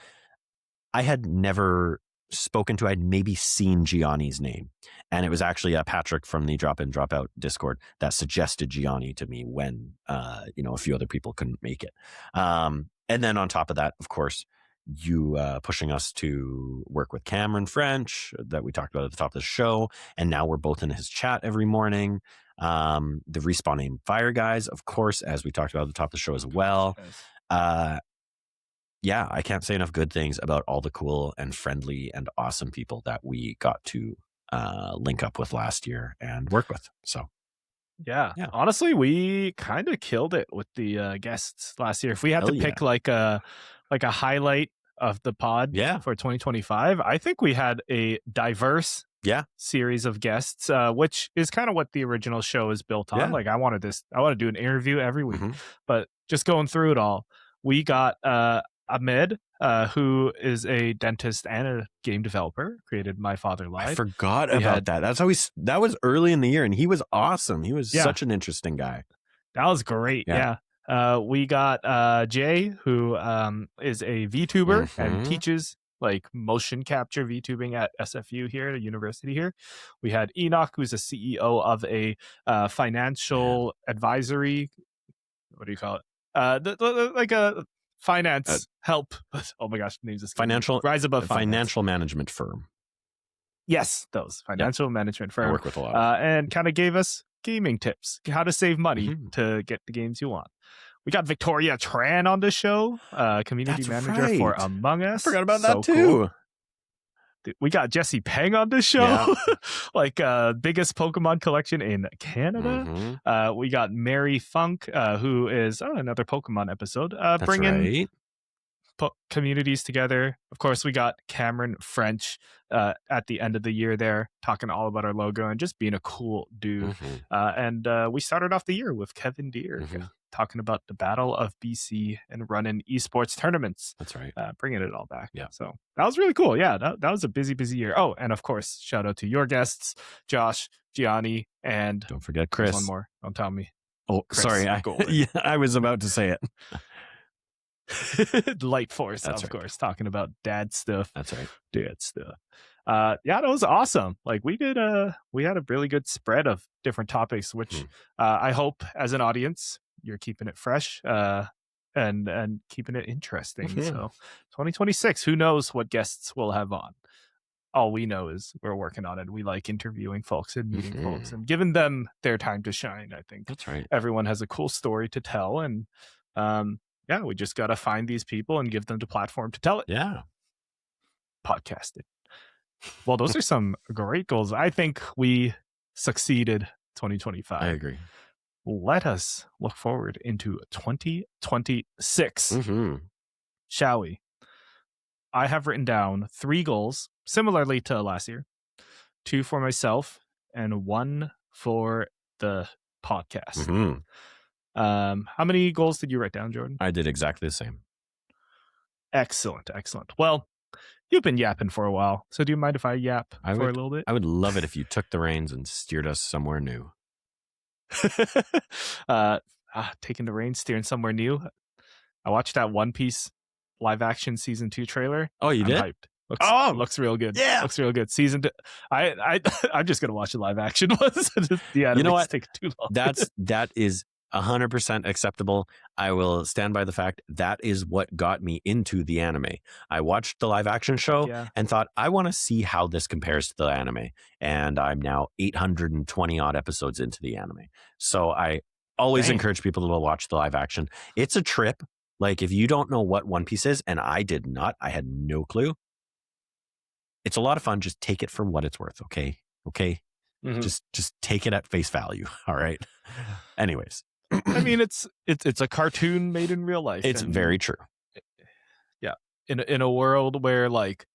Speaker 2: I had never spoken to, I'd maybe seen Gianni's name. And it was actually Patrick from the Drop In Drop Out Discord that suggested Gianni to me when, a few other people couldn't make it. And then on top of that, of course, you pushing us to work with Cameron French that we talked about at the top of the show. And now we're both in his chat every morning. The Respawn Aim Fire guys, of course, as we talked about at the top of the show as well. I can't say enough good things about all the cool and friendly and awesome people that we got to link up with last year and work with. So
Speaker 1: Yeah. Honestly, we kind of killed it with the guests last year. If we had to pick like a highlight of the pod for 2025, I think we had a diverse series of guests, which is kind of what the original show is built on. Like I want to do an interview every week, but just going through it all, we got Ahmed, who is a dentist and a game developer, created My Father Lied.
Speaker 2: I forgot about that. That was early in the year, and he was awesome. He was such an interesting guy.
Speaker 1: That was great. Yeah. We got Jay, who is a VTuber and teaches like motion capture VTubing at SFU here, at a university here. We had Enoch, who's a CEO of a financial advisory. What do you call it? Like a finance help. Oh my gosh, names is
Speaker 2: financial
Speaker 1: Rise Above
Speaker 2: financial management firm.
Speaker 1: Yes, those financial management firm.
Speaker 2: I work with a lot
Speaker 1: and kind of gave us gaming tips, how to save money to get the games you want. We got Victoria Tran on the show, community manager for Among Us.
Speaker 2: I forgot about that too.
Speaker 1: Cool. We got Jesse Peng on this show, like biggest Pokemon collection in Canada. We got Mary Funk, who is another Pokemon episode, bringing communities together. Of course, we got Cameron French at the end of the year there, talking all about our logo and just being a cool dude. And we started off the year with Kevin Deere. Talking about the Battle of BC and running esports tournaments.
Speaker 2: That's right.
Speaker 1: Bringing it all back. Yeah. So that was really cool. Yeah, that was a busy year. Oh, and of course, shout out to your guests, Josh, Gianni, and
Speaker 2: don't forget Chris.
Speaker 1: One more. Don't tell me.
Speaker 2: Oh, Chris, sorry. I was about to say
Speaker 1: it. Light Force, of course, talking about dad stuff.
Speaker 2: That's right.
Speaker 1: Dad stuff. Yeah, that was awesome. Like we had a really good spread of different topics, which I hope as an audience you're keeping it fresh and keeping it interesting. So 2026, who knows what guests we'll have on. All we know is we're working on it. We like interviewing folks and meeting folks and giving them their time to shine. I think
Speaker 2: that's right.
Speaker 1: Everyone has a cool story to tell, and we just got to find these people and give them the platform to tell it.
Speaker 2: Yeah.
Speaker 1: Podcast it. Well, those are some great goals. I think we succeeded 2025.
Speaker 2: I agree.
Speaker 1: Let us look forward into 2026. Shall we? I have written down 3 goals, similarly to last year. 2 for myself and 1 for the podcast. How many goals did you write down, Jordan?
Speaker 2: I did exactly the same.
Speaker 1: Excellent. Well, you've been yapping for a while, so do you mind if I yap for a little bit?
Speaker 2: I would love it if you took the reins and steered us somewhere new.
Speaker 1: Taking the reins, steering somewhere new. I watched that One Piece live action season 2 trailer.
Speaker 2: Oh, you did?
Speaker 1: Hyped. Looks real good.
Speaker 2: Yeah,
Speaker 1: looks real good. Season 2. I'm just gonna watch the live action ones.
Speaker 2: You know what?
Speaker 1: Take too long.
Speaker 2: that is 100% acceptable. I will stand by the fact that is what got me into the anime. I watched the live action show and thought, I want to see how this compares to the anime. And I'm now 820 odd episodes into the anime. So I always encourage people to watch the live action. It's a trip. Like if you don't know what One Piece is, and I did not, I had no clue. It's a lot of fun. Just take it for what it's worth. Okay. Just take it at face value. All right. Anyways.
Speaker 1: I mean, it's a cartoon made in real life.
Speaker 2: It's very true.
Speaker 1: Yeah, in a world where like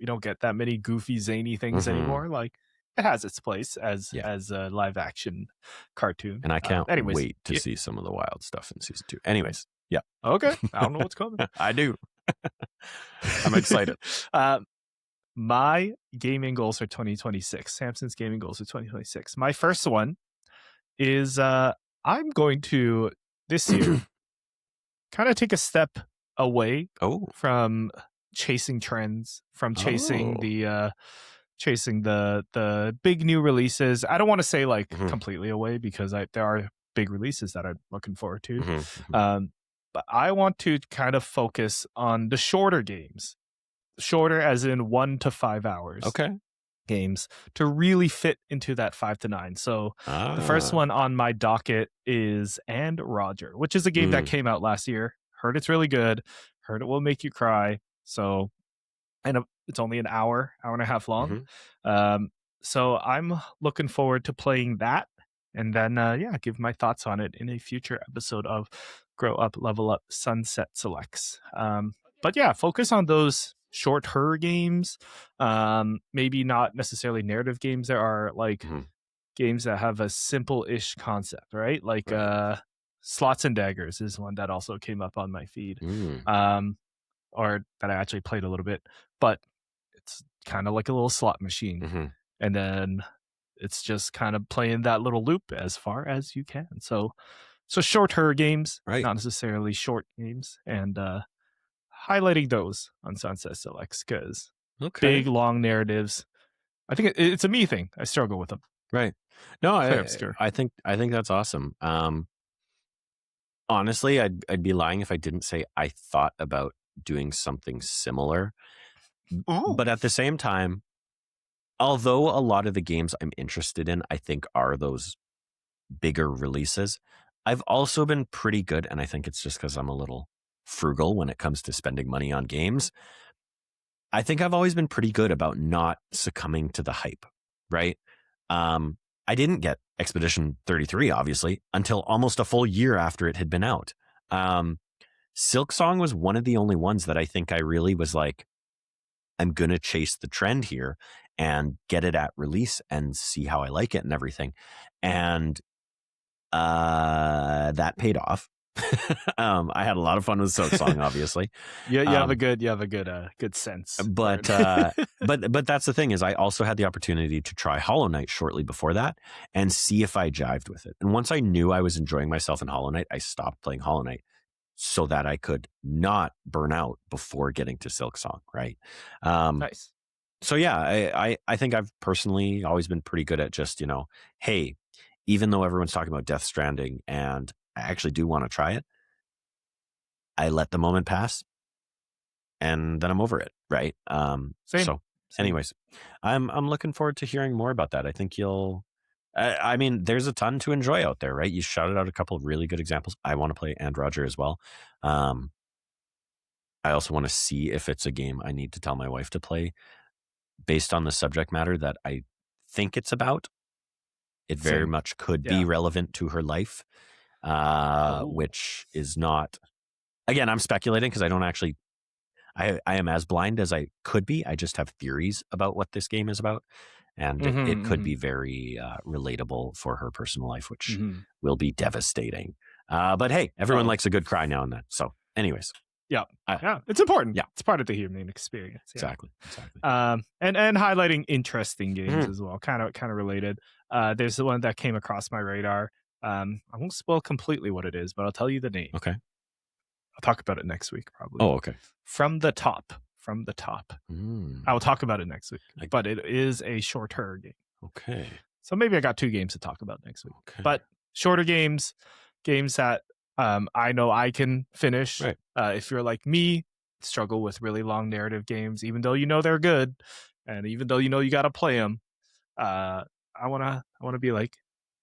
Speaker 1: we don't get that many goofy, zany things anymore, like it has its place as a live action cartoon.
Speaker 2: And I can't wait to see some of the wild stuff in season 2. Anyways, yeah.
Speaker 1: Okay, I don't know what's coming.
Speaker 2: I do. I'm excited.
Speaker 1: My gaming goals for 2026. Samson's gaming goals for 2026. My first one is I'm going to, this year, kind of take a step away from chasing trends, from chasing the big new releases. I don't want to say like completely away because there are big releases that I'm looking forward to. But I want to kind of focus on the shorter games. Shorter as in 1 to 5 hours.
Speaker 2: Okay.
Speaker 1: Games to really fit into that 5 to 9. So the first one on my docket is And Roger, which is a game that came out last year. Heard it's really good. Heard it will make you cry. So, and it's only an hour and a half long. So I'm looking forward to playing that and then give my thoughts on it in a future episode of Grow Up, Level Up, Sunset Selects. But yeah, focus on those short horror games. Maybe not necessarily narrative games. There are like games that have a simple-ish concept, right? Like Slots and Daggers is one that also came up on my feed, or that I actually played a little bit. But it's kind of like a little slot machine, and then it's just kind of playing that little loop as far as you can. So shorter games, not necessarily short games, and highlighting those on Sunset Selects because big long narratives. I think it's a me thing. I struggle with them.
Speaker 2: Right. No, I think that's awesome. Honestly, I'd be lying if I didn't say I thought about doing something similar. But at the same time, although a lot of the games I'm interested in, I think are those bigger releases, I've also been pretty good, and I think it's just because I'm a little frugal when it comes to spending money on games. I think I've always been pretty good about not succumbing to the hype, right? I didn't get Expedition 33, obviously, until almost a full year after it had been out. Silksong was one of the only ones that I think I really was like, I'm going to chase the trend here and get it at release and see how I like it and everything. And that paid off. I had a lot of fun with Silksong, obviously.
Speaker 1: You have a good sense.
Speaker 2: But but that's the thing is I also had the opportunity to try Hollow Knight shortly before that and see if I jived with it. And once I knew I was enjoying myself in Hollow Knight, I stopped playing Hollow Knight so that I could not burn out before getting to Silksong, right?
Speaker 1: Nice.
Speaker 2: So yeah, I think I've personally always been pretty good at just, hey, even though everyone's talking about Death Stranding and I actually do want to try it, I let the moment pass and then I'm over it, right? Same. Anyways, I'm looking forward to hearing more about that. I think I mean, there's a ton to enjoy out there, right? You shouted out a couple of really good examples. I want to play And Roger as well. I also want to see if it's a game I need to tell my wife to play based on the subject matter that I think it's about. It very much could be relevant to her life, which is not, again, I'm speculating because I don't actually, I am as blind as I could be. I just have theories about what this game is about. And it could be very relatable for her personal life, which will be devastating. But hey, everyone likes a good cry now and then. So anyways.
Speaker 1: Yeah. It's important. Yeah. It's part of the human experience. Yeah.
Speaker 2: Exactly.
Speaker 1: And highlighting interesting games as well. Kind of related. There's the one that came across my radar. I won't spoil completely what it is, but I'll tell you the name.
Speaker 2: Okay.
Speaker 1: I'll talk about it next week, probably.
Speaker 2: Oh, okay.
Speaker 1: From the top. I will talk about it next week, but it is a shorter game.
Speaker 2: Okay.
Speaker 1: So maybe I got 2 games to talk about next week. Okay. But shorter games that I know I can finish.
Speaker 2: Right.
Speaker 1: If you're like me, struggle with really long narrative games, even though you know they're good, and even though you know you got to play them. I wanna be like,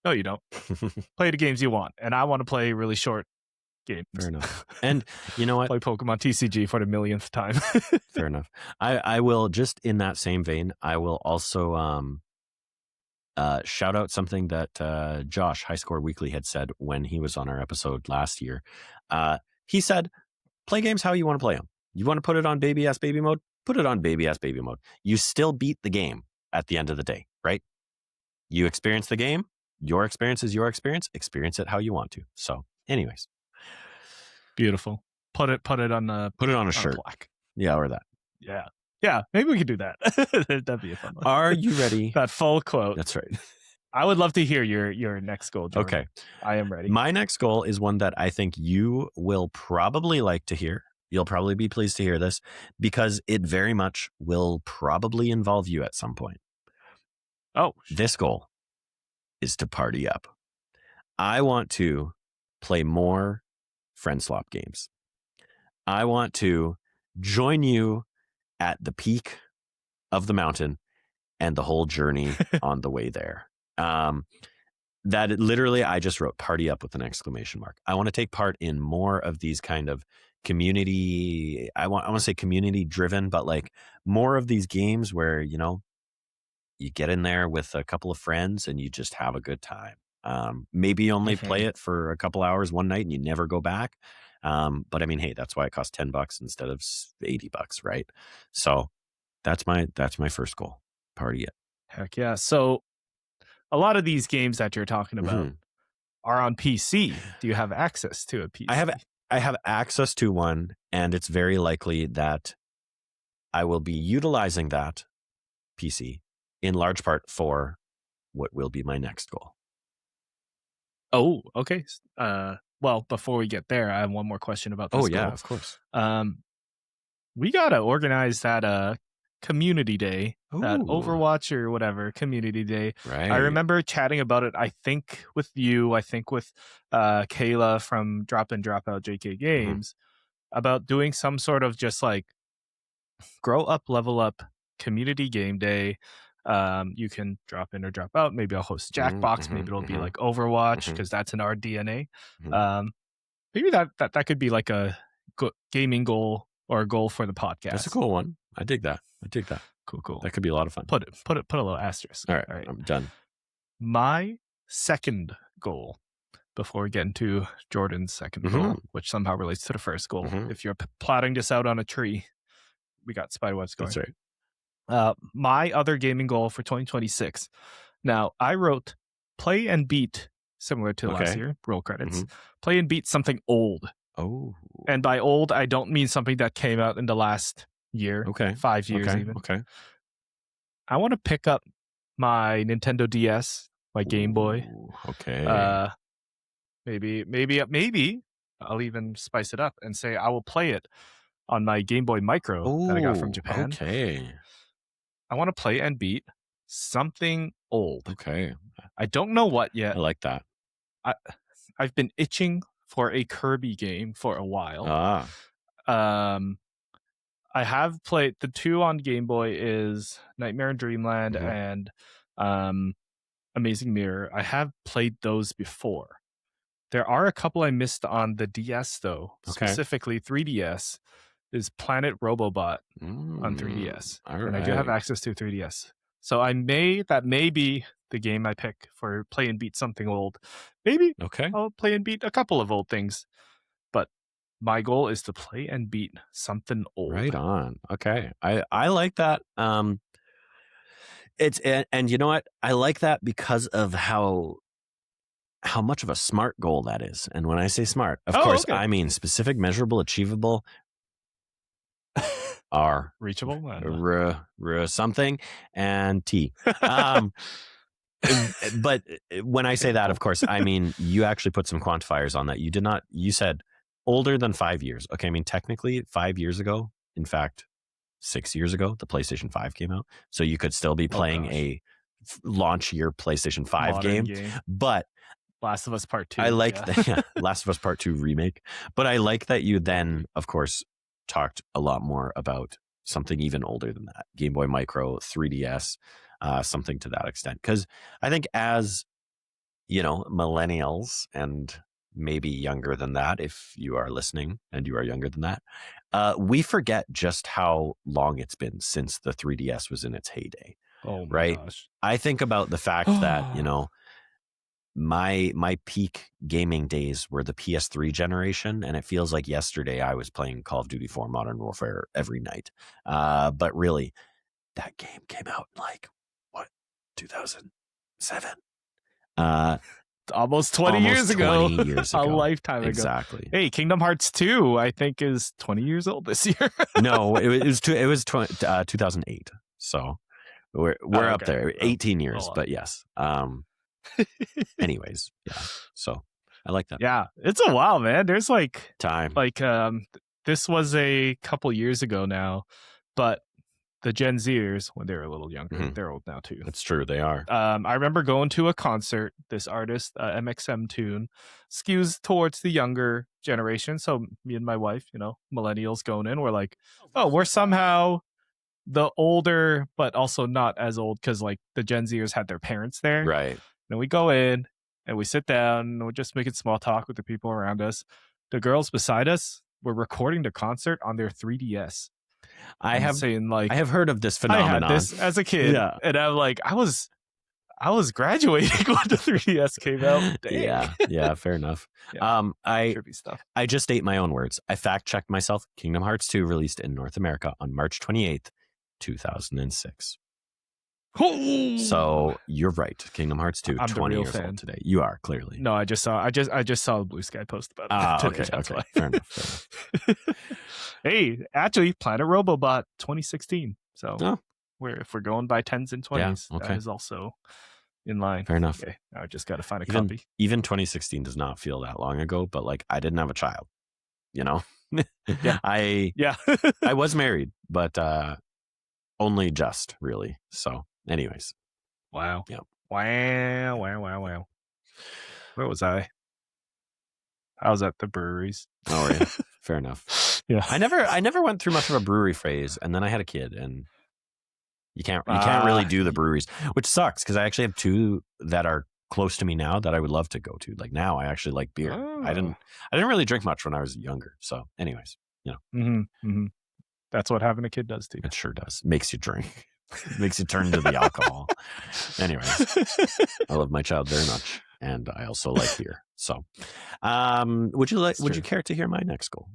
Speaker 1: no, you don't. Play the games you want, and I want to play really short games.
Speaker 2: Fair enough. And you know what?
Speaker 1: Play Pokemon TCG for the millionth time.
Speaker 2: Fair enough. I will, just in that same vein, I will also shout out something that Josh, High Score Weekly, had said when he was on our episode last year. He said, play games how you want to play them. You want to put it on baby ass baby mode? Put it on baby ass baby mode. You still beat the game at the end of the day, right? You experience the game. Your experience is your experience. Experience it how you want to. So anyways.
Speaker 1: Beautiful. Put it on a
Speaker 2: shirt.
Speaker 1: Plaque.
Speaker 2: Yeah, or that.
Speaker 1: Yeah. Maybe we could do that. That'd be a fun one.
Speaker 2: Are you ready?
Speaker 1: That full quote.
Speaker 2: That's right.
Speaker 1: I would love to hear your next goal, Jordan.
Speaker 2: Okay.
Speaker 1: I am ready.
Speaker 2: My next goal is one that I think you will probably like to hear. You'll probably be pleased to hear this because it very much will probably involve you at some point.
Speaker 1: Oh.
Speaker 2: This goal is to party up. I want to play more friend slop games. I want to join you at the peak of the mountain and the whole journey on the way there. That literally, I just wrote party up with an exclamation mark. I want to take part in more of these kind of community. I want to say community driven, but like more of these games where, you get in there with a couple of friends and you just have a good time. Maybe you only play it for a couple hours one night and you never go back. But I mean, hey, that's why it costs $10 instead of $80, right? So that's my first goal. Party it.
Speaker 1: Heck yeah. So a lot of these games that you're talking about are on PC. Do you have access to a PC?
Speaker 2: I have access to one, and it's very likely that I will be utilizing that PC in large part for what will be my next goal.
Speaker 1: Oh, okay. Well, before we get there, I have one more question about this.
Speaker 2: Oh, yeah, of course.
Speaker 1: We got to organize that community day, that Overwatch or whatever community day.
Speaker 2: Right.
Speaker 1: I remember chatting about it, I think with you, I think with Kayla from Drop In Drop Out JK Games, about doing some sort of just like grow up, level up community game day. You can drop in or drop out. Maybe I'll host Jackbox. Maybe it'll be like Overwatch because that's in our DNA. Maybe that could be like a gaming goal or a goal for the podcast.
Speaker 2: That's a cool one. I dig that.
Speaker 1: Cool.
Speaker 2: That could be a lot of fun.
Speaker 1: Put a little asterisk.
Speaker 2: All right. I'm done.
Speaker 1: My second goal, before we get into Jordan's second goal, which somehow relates to the first goal. If you're plotting this out on a tree, we got spiderwebs going.
Speaker 2: That's right.
Speaker 1: My other gaming goal for 2026. Now, I wrote play and beat, similar to last year, roll credits. Play and beat something old.
Speaker 2: Oh.
Speaker 1: And by old, I don't mean something that came out in the last year. 5 years even.
Speaker 2: Okay.
Speaker 1: I want to pick up my Nintendo DS, my Game Boy.
Speaker 2: Okay.
Speaker 1: Maybe I'll even spice it up and say I will play it on my Game Boy Micro that I got from Japan.
Speaker 2: Okay.
Speaker 1: I want to play and beat something old.
Speaker 2: Okay.
Speaker 1: I don't know what yet.
Speaker 2: I like that.
Speaker 1: I've been itching for a Kirby game for a while. I have played the two on Game Boy is Nightmare in Dreamland and Amazing Mirror. I have played those before. There are a couple I missed on the DS though. Specifically 3DS is Planet Robobot on 3DS. And I do have access to 3DS. So that may be the game I pick for play and beat something old. Maybe I'll play and beat a couple of old things. But my goal is to play and beat something old.
Speaker 2: Right on. Okay. I like that. And you know what? I like that because of how much of a smart goal that is. And when I say smart, of course, I mean specific, measurable, achievable, R.
Speaker 1: Reachable?
Speaker 2: Something, and T. But when I say that, of course, I mean, you actually put some quantifiers on that. You said older than 5 years. Okay, I mean, technically 5 years ago, in fact, 6 years ago, the PlayStation 5 came out. So you could still be playing a launch year PlayStation 5 game. But
Speaker 1: Last of Us Part 2.
Speaker 2: I like that. Last of Us Part 2 remake. But I like that you then, of course, talked a lot more about something even older than that. Game Boy Micro, 3DS, something to that extent. Because I think as, millennials and maybe younger than that, if you are listening and you are younger than that, we forget just how long it's been since the 3DS was in its heyday.
Speaker 1: Oh my
Speaker 2: right?
Speaker 1: gosh.
Speaker 2: I think about the fact that, my peak gaming days were the PS3 generation, and it feels like yesterday I was playing Call of Duty 4 Modern Warfare every night. But really, that game came out in 2007?
Speaker 1: Almost 20 years ago.
Speaker 2: 20 years ago.
Speaker 1: A lifetime
Speaker 2: exactly.
Speaker 1: ago. Hey, Kingdom Hearts 2, I think, is 20 years old this year.
Speaker 2: No, it was 2008. So we're up there. 18 years, but yes. Anyways, yeah. So I like that.
Speaker 1: Yeah, it's a while, man. There's
Speaker 2: time.
Speaker 1: This was a couple years ago now, but the Gen Zers, when they were a little younger, they're old now too.
Speaker 2: That's true. They are.
Speaker 1: I remember going to a concert. This artist, MXM Tune, skews towards the younger generation. So me and my wife, millennials going in, we're like, oh, we're somehow the older, but also not as old because the Gen Zers had their parents there.
Speaker 2: Right.
Speaker 1: And we go in and we sit down and we're just making small talk with the people around us. The girls beside us were recording the concert on their 3DS. I have heard of this phenomenon. I had this as a kid, and I'm like, I I was graduating when the 3DS came out. Dang.
Speaker 2: Yeah, fair enough.
Speaker 1: Trippy stuff.
Speaker 2: I just ate my own words. I fact-checked myself. Kingdom Hearts 2 released in North America on March 28th, 2006. So you're right. Kingdom Hearts 2,
Speaker 1: I'm
Speaker 2: 20 years
Speaker 1: fan.
Speaker 2: Old today. You are clearly.
Speaker 1: No, I just saw a Blue Sky post about it. Today,
Speaker 2: Okay. Fair enough.
Speaker 1: Hey, actually, Planet Robobot 2016. So if we're going by 10s and 20s, that is also in line.
Speaker 2: Fair enough.
Speaker 1: Okay, I just got to find a copy.
Speaker 2: Even 2016 does not feel that long ago, but like I didn't have a child, you know?
Speaker 1: Yeah.
Speaker 2: I was married, but only just really. So anyways.
Speaker 1: Wow.
Speaker 2: Yeah.
Speaker 1: Wow. Where was I? I was at the breweries.
Speaker 2: Oh, yeah. Fair enough.
Speaker 1: Yeah.
Speaker 2: I never went through much of a brewery phase, and then I had a kid, and you can't really do the breweries, which sucks because I actually have two that are close to me now that I would love to go to. Like now, I actually like beer.
Speaker 1: Oh.
Speaker 2: I didn't really drink much when I was younger. So, anyways, you know,
Speaker 1: Mm-hmm. That's what having a kid does to you.
Speaker 2: It sure does. Makes you drink. Makes you turn to the alcohol. Anyways, I love my child very much, and I also like beer. So, would you care to hear my next goal?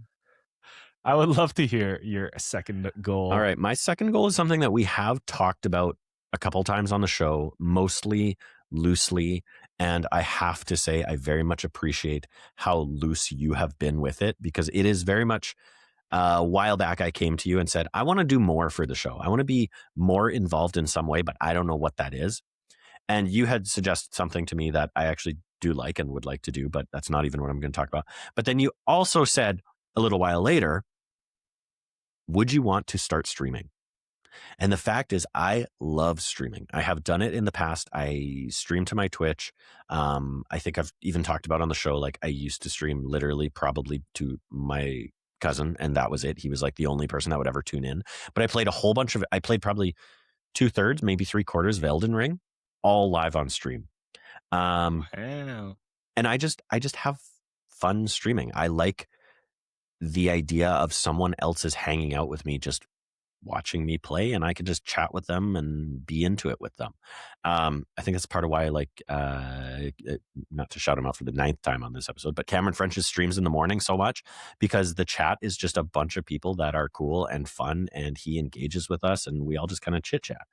Speaker 1: I would love to hear your second goal.
Speaker 2: All right. My second goal is something that we have talked about a couple times on the show, mostly loosely. And I have to say, I very much appreciate how loose you have been with it, because it is very much a while back I came to you and said, I want to do more for the show. I want to be more involved in some way, but I don't know what that is. And you had suggested something to me that I actually do like and would like to do, but that's not even what I'm going to talk about. But then you also said a little while later, would you want to start streaming? And the fact is, I love streaming. I have done it in the past. I stream to my Twitch. I think I've even talked about on the show, like I used to stream literally probably to my cousin, and that was it. He was like the only person that would ever tune in. But I played I played probably 2/3, maybe 3/4 of Elden Ring, all live on stream.
Speaker 1: Wow.
Speaker 2: And I just have fun streaming. I like the idea of someone else's hanging out with me, just watching me play, and I could just chat with them and be into it with them. I think that's part of why I like, not to shout him out for the 9th time on this episode, but Cameron French's streams in the morning so much, because the chat is just a bunch of people that are cool and fun, and he engages with us, and we all just kind of chit chat.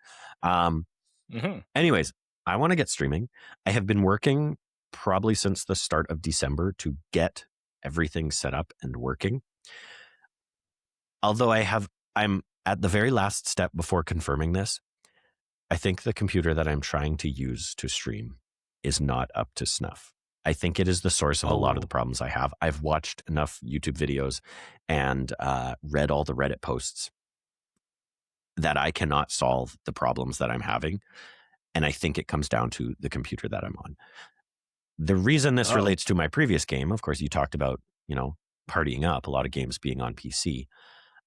Speaker 2: Anyways, I want to get streaming. I have been working probably since the start of December to get everything set up and working. Although I'm at the very last step before confirming this. I think the computer that I'm trying to use to stream is not up to snuff. I think it is the source of a lot of the problems I have. I've watched enough YouTube videos and read all the Reddit posts that I cannot solve the problems that I'm having. And I think it comes down to the computer that I'm on. The reason this relates to my previous game, of course, you talked about, partying up, a lot of games being on PC.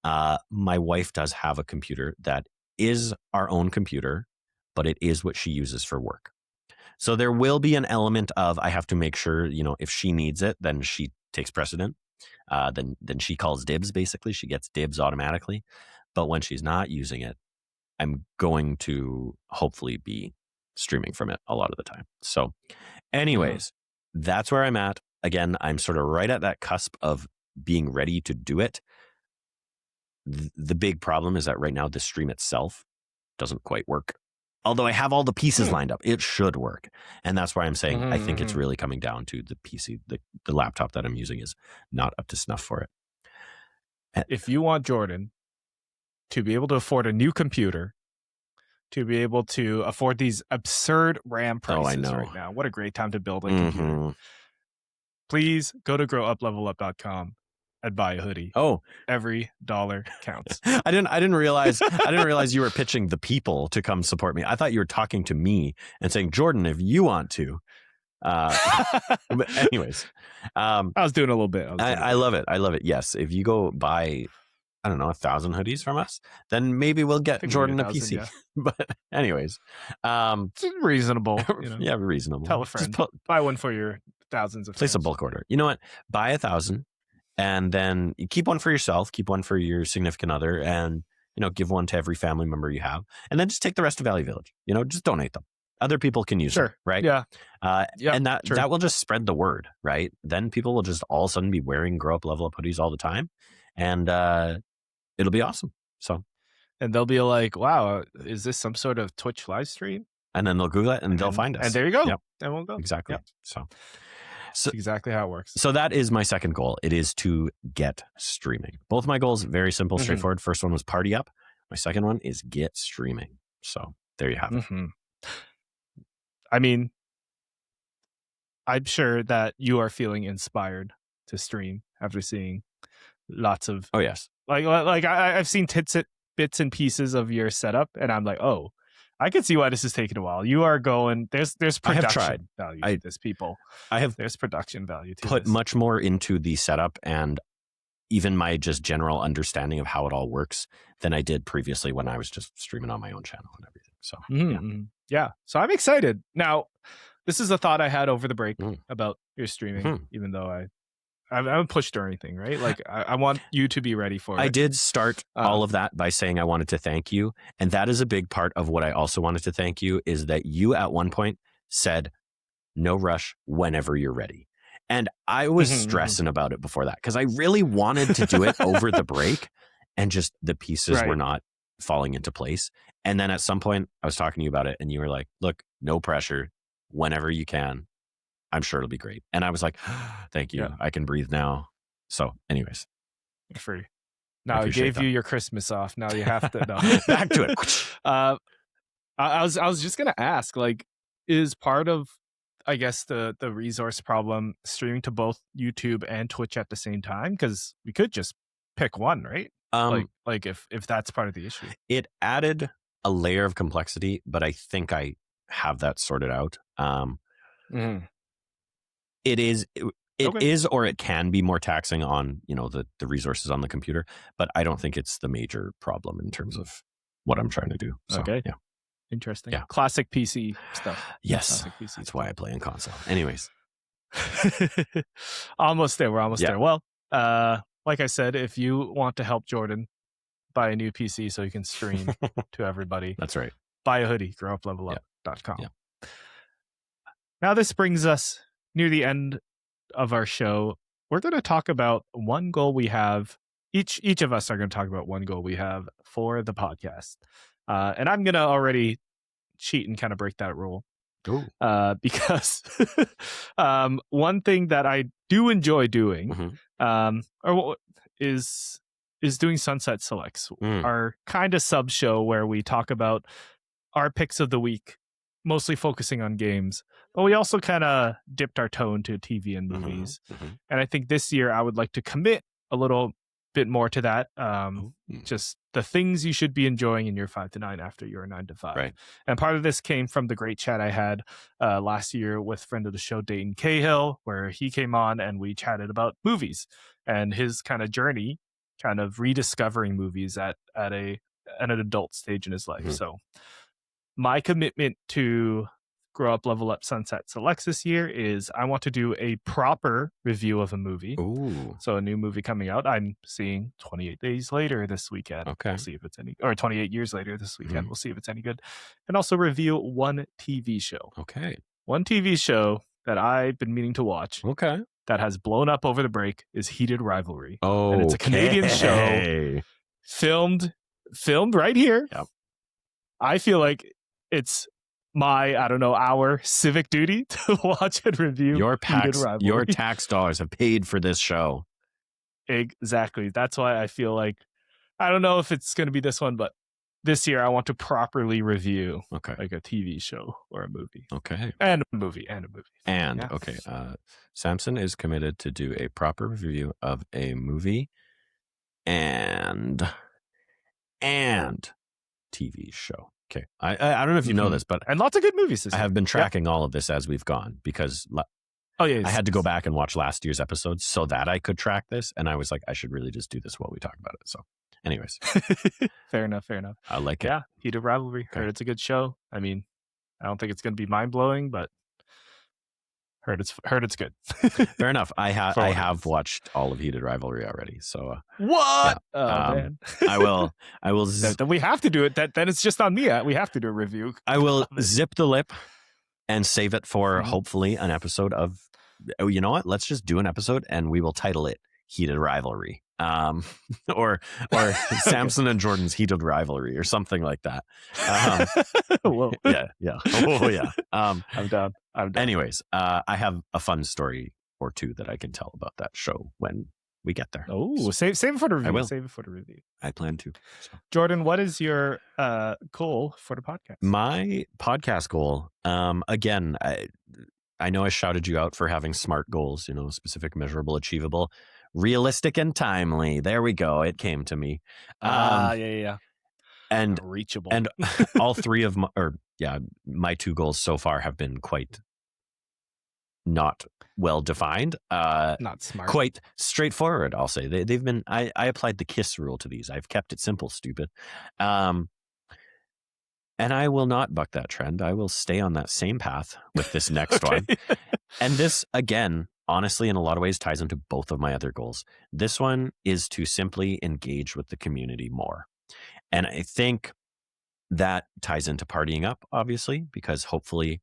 Speaker 2: My wife does have a computer that is our own computer, but it is what she uses for work. So there will be an element of, I have to make sure, if she needs it, then she takes precedent. Then she calls dibs, basically. She gets dibs automatically. But when she's not using it, I'm going to hopefully be streaming from it a lot of the time. So anyways, that's where I'm at. Again, I'm sort of right at that cusp of being ready to do it. The big problem is that right now the stream itself doesn't quite work. Although I have all the pieces lined up, it should work. And that's why I'm saying I think it's really coming down to the PC. The laptop that I'm using is not up to snuff for it.
Speaker 1: If you want Jordan to be able to afford a new computer, to be able to afford these absurd RAM prices right now, what a great time to build a computer. Please go to growuplevelup.com and buy a hoodie. Every dollar counts.
Speaker 2: I didn't realize you were pitching the people to come support me. I thought you were talking to me and saying, Jordan, if you want to. But anyways,
Speaker 1: I was doing a little bit.
Speaker 2: I love it. I love it. Yes, if you go buy, 1,000 hoodies from us, then maybe we'll get Jordan a PC. Yeah. But anyways,
Speaker 1: it's reasonable.
Speaker 2: Yeah, reasonable.
Speaker 1: Tell a friend. Buy one for your thousands of
Speaker 2: place a bulk order. You know what? Buy 1,000. And then you keep one for yourself, keep one for your significant other, and, give one to every family member you have. And then just take the rest to Valley Village. Just donate them. other people can use it, right?
Speaker 1: Yeah.
Speaker 2: And that will just spread the word, right? Then people will just all of a sudden be wearing Grow Up Level Up hoodies all the time, and it'll be awesome. So,
Speaker 1: and they'll be like, "Wow, is this some sort of Twitch live stream?"
Speaker 2: And then they'll Google it, and they'll find us.
Speaker 1: And there you go.
Speaker 2: Yep.
Speaker 1: And we'll go.
Speaker 2: Exactly.
Speaker 1: Yep.
Speaker 2: So
Speaker 1: that's exactly how it works.
Speaker 2: So that is my second goal. It is to get streaming. Both my goals, very simple, straightforward. First one was party up. My second one is get streaming. So there you have it.
Speaker 1: I mean, I'm sure that you are feeling inspired to stream after seeing lots of.
Speaker 2: Oh yes.
Speaker 1: Like I've seen bits and pieces of your setup, and I'm like, oh, I can see why this is taking a while. You are going. There's production value to this, people. There's production value to
Speaker 2: put much more into the setup and even my just general understanding of how it all works than I did previously when I was just streaming on my own channel and everything. So
Speaker 1: yeah. So I'm excited. Now, this is a thought I had over the break about your streaming, even though I haven't pushed or anything, right? Like I want you to be ready for it.
Speaker 2: I did start all of that by saying I wanted to thank you. And that is a big part of what I also wanted to thank you is that you at one point said, no rush, whenever you're ready. And I was stressing about it before that because I really wanted to do it over the break and just the pieces were not falling into place. And then at some point I was talking to you about it and you were like, look, no pressure, whenever you can. I'm sure it'll be great. And I was like, thank you. Yeah. I can breathe now. So anyways.
Speaker 1: Free. Now I gave you your Christmas off. Now you have to. No.
Speaker 2: Back to it.
Speaker 1: I was just going to ask, like, is part of, I guess, the resource problem streaming to both YouTube and Twitch at the same time? Because we could just pick one, right? Like if that's part of the issue. It
Speaker 2: added a layer of complexity, but I think I have that sorted out. It is or it can be more taxing on, the resources on the computer, but I don't think it's the major problem in terms of what I'm trying to do. So,
Speaker 1: okay.
Speaker 2: Yeah.
Speaker 1: Interesting. Yeah. Classic PC stuff.
Speaker 2: Yes.
Speaker 1: Classic PC
Speaker 2: That's why I play on console. Anyways.
Speaker 1: Almost there. We're almost there. Well, like I said, if you want to help Jordan buy a new PC so he can stream to everybody.
Speaker 2: That's right.
Speaker 1: Buy a hoodie, growuplevelup.com. Yeah. Now this brings us near the end of our show. We're going to talk about one goal we have. Each of us are going to talk about one goal we have for the podcast. And I'm going to already cheat and kind of break that rule. Because one thing that I do enjoy doing is doing Sunset Selects, our kind of sub show where we talk about our picks of the week, mostly focusing on games, but we also kind of dipped our toe into TV and movies. And I think this year I would like to commit a little bit more to that. Just the things you should be enjoying in your 5 to 9 after your 9 to 5.
Speaker 2: Right.
Speaker 1: And part of this came from the great chat I had last year with friend of the show, Dayton Cahill, where he came on and we chatted about movies and his kind of journey, kind of rediscovering movies at an adult stage in his life. So my commitment to Grow Up, Level Up, Sunset Selects this year is I want to do a proper review of a movie. So a new movie coming out. I'm seeing 28 Days Later this weekend.
Speaker 2: Okay.
Speaker 1: We'll see if it's or 28 Years Later this weekend. We'll see if it's any good. And also review one TV show.
Speaker 2: Okay.
Speaker 1: One TV show that I've been meaning to watch.
Speaker 2: Okay.
Speaker 1: That has blown up over the break is Heated Rivalry.
Speaker 2: Oh,
Speaker 1: and it's a Canadian show filmed right here.
Speaker 2: Yep.
Speaker 1: I feel like it's our civic duty to watch and review
Speaker 2: your tax dollars have paid for this show.
Speaker 1: Exactly. That's why I feel like, I don't know if it's going to be this one, but this year I want to properly review like a TV show or a movie.
Speaker 2: Okay.
Speaker 1: And a movie.
Speaker 2: Okay. Samson is committed to do a proper review of a movie and TV show. Okay. I don't know if you know this, but
Speaker 1: and lots of good movies this
Speaker 2: I have been tracking all of this as we've gone because I had to go back and watch last year's episodes so that I could track this. And I was like, I should really just do this while we talk about it. So anyways.
Speaker 1: Fair enough.
Speaker 2: I like it.
Speaker 1: Yeah. Heated Rivalry. Heard it's a good show. I mean, I don't think it's going to be mind blowing, but Heard it's good.
Speaker 2: Fair enough. I have watched all of Heated Rivalry already. So
Speaker 1: what?
Speaker 2: Yeah.
Speaker 1: Oh man.
Speaker 2: I will.
Speaker 1: Then we have to do it. Then it's just on me. We have to do a review.
Speaker 2: I will zip the lip and save it for hopefully an episode of. Oh, you know what? Let's just do an episode and we will title it Heated Rivalry. Or Samson and Jordan's Heated Rivalry or something like that.
Speaker 1: Whoa.
Speaker 2: Yeah. Oh yeah.
Speaker 1: I'm down.
Speaker 2: Anyways, I have a fun story or two that I can tell about that show when we get there.
Speaker 1: Oh, save it for the review.
Speaker 2: I will.
Speaker 1: Save it for the review.
Speaker 2: I plan to. So.
Speaker 1: Jordan, what is your goal for the podcast?
Speaker 2: My podcast goal, again, I know I shouted you out for having SMART goals, specific, measurable, achievable, realistic, and timely. There we go. It came to me.
Speaker 1: Yeah.
Speaker 2: And
Speaker 1: reachable.
Speaker 2: And all three of my two goals so far have been quite not well defined.
Speaker 1: Not smart.
Speaker 2: Quite straightforward, I'll say. They've been. I applied the KISS rule to these. I've kept it simple, stupid. And I will not buck that trend. I will stay on that same path with this next one. And this, again, honestly, in a lot of ways, ties into both of my other goals. This one is to simply engage with the community more. And I think that ties into partying up, obviously, because hopefully,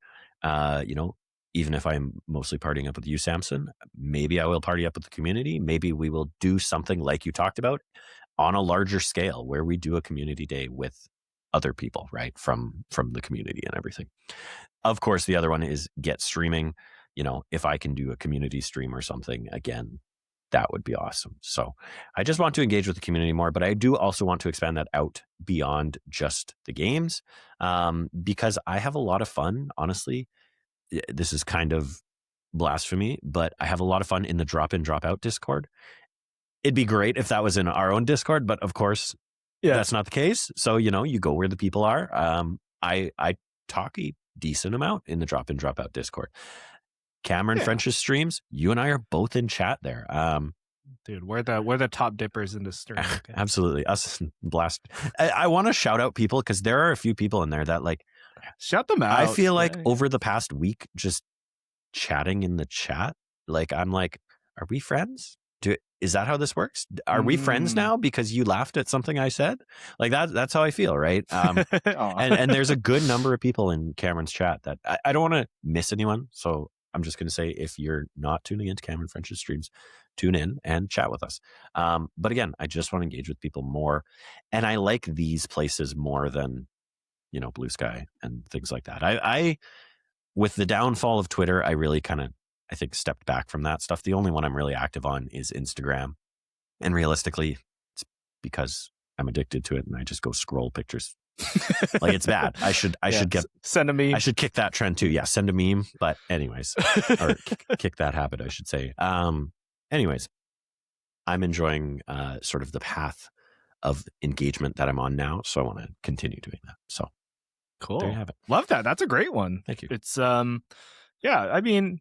Speaker 2: even if I'm mostly partying up with you, Samson, maybe I will party up with the community. Maybe we will do something like you talked about on a larger scale where we do a community day with other people, right? From the community and everything. Of course, the other one is get streaming. If I can do a community stream or something, again, that would be awesome. So I just want to engage with the community more, but I do also want to expand that out beyond just the games, because I have a lot of fun. Honestly, this is kind of blasphemy, but I have a lot of fun in the drop in, drop out Discord. It'd be great if that was in our own Discord, but of course, that's not the case. So, you go where the people are. I talk a decent amount in the drop in, drop out Discord. Cameron French's streams, you and I are both in chat there.
Speaker 1: Dude, we're the top dippers in the stream. Okay.
Speaker 2: Absolutely. Us blast. I want to shout out people because there are a few people in there that
Speaker 1: shout them out.
Speaker 2: I feel like over the past week, just chatting in the chat, I'm like, are we friends? Is that how this works? Are we friends now because you laughed at something I said? That's how I feel, right? And there's a good number of people in Cameron's chat that I don't want to miss anyone. So I'm just going to say, if you're not tuning into Cameron French's streams, tune in and chat with us. But again, I just want to engage with people more. And I like these places more than, Blue Sky and things like that. I with the downfall of Twitter, I really kind of, I think, stepped back from that stuff. The only one I'm really active on is Instagram. And realistically, it's because I'm addicted to it and I just go scroll pictures. It's bad. I should
Speaker 1: send a meme.
Speaker 2: I should kick that trend too. Yeah, send a meme. But anyways, or kick that habit, I should say. Anyways, I'm enjoying sort of the path of engagement that I'm on now. So I want to continue doing that. So
Speaker 1: cool.
Speaker 2: There you have it.
Speaker 1: Love that. That's a great one.
Speaker 2: Thank you.
Speaker 1: It's I mean,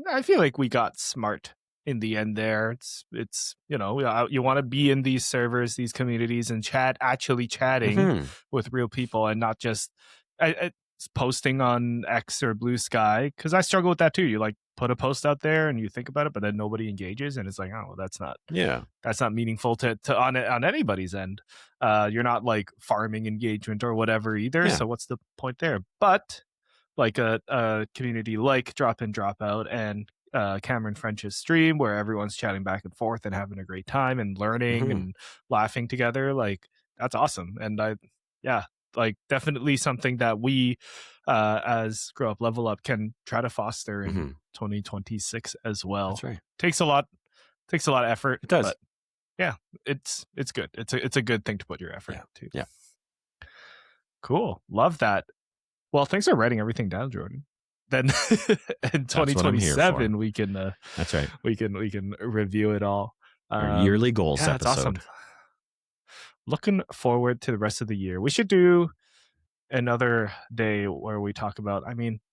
Speaker 1: I feel like we got smart in the end there. It's you want to be in these servers, these communities, and actually chatting with real people, and not just posting on X or Blue Sky. Because I struggle with that too. You put a post out there and you think about it, but then nobody engages, and it's like, oh, that's not meaningful to on anybody's end. You're not farming engagement or whatever either. So what's the point there? But a community like Drop In, Drop Out and Cameron French's stream, where everyone's chatting back and forth and having a great time and learning and laughing together, that's awesome. And definitely something that we as Grow Up Level Up can try to foster in 2026 as well.
Speaker 2: That's right.
Speaker 1: Takes a lot of effort.
Speaker 2: It does.
Speaker 1: But it's good. It's a good thing to put your effort into.
Speaker 2: Yeah.
Speaker 1: Cool. Love that. Well, thanks for writing everything down, Jordan. Then in 2027 we can
Speaker 2: that's right.
Speaker 1: We can review it all.
Speaker 2: Our yearly goals episode.
Speaker 1: That's awesome. Looking forward to the rest of the year. We should do another day where we talk about,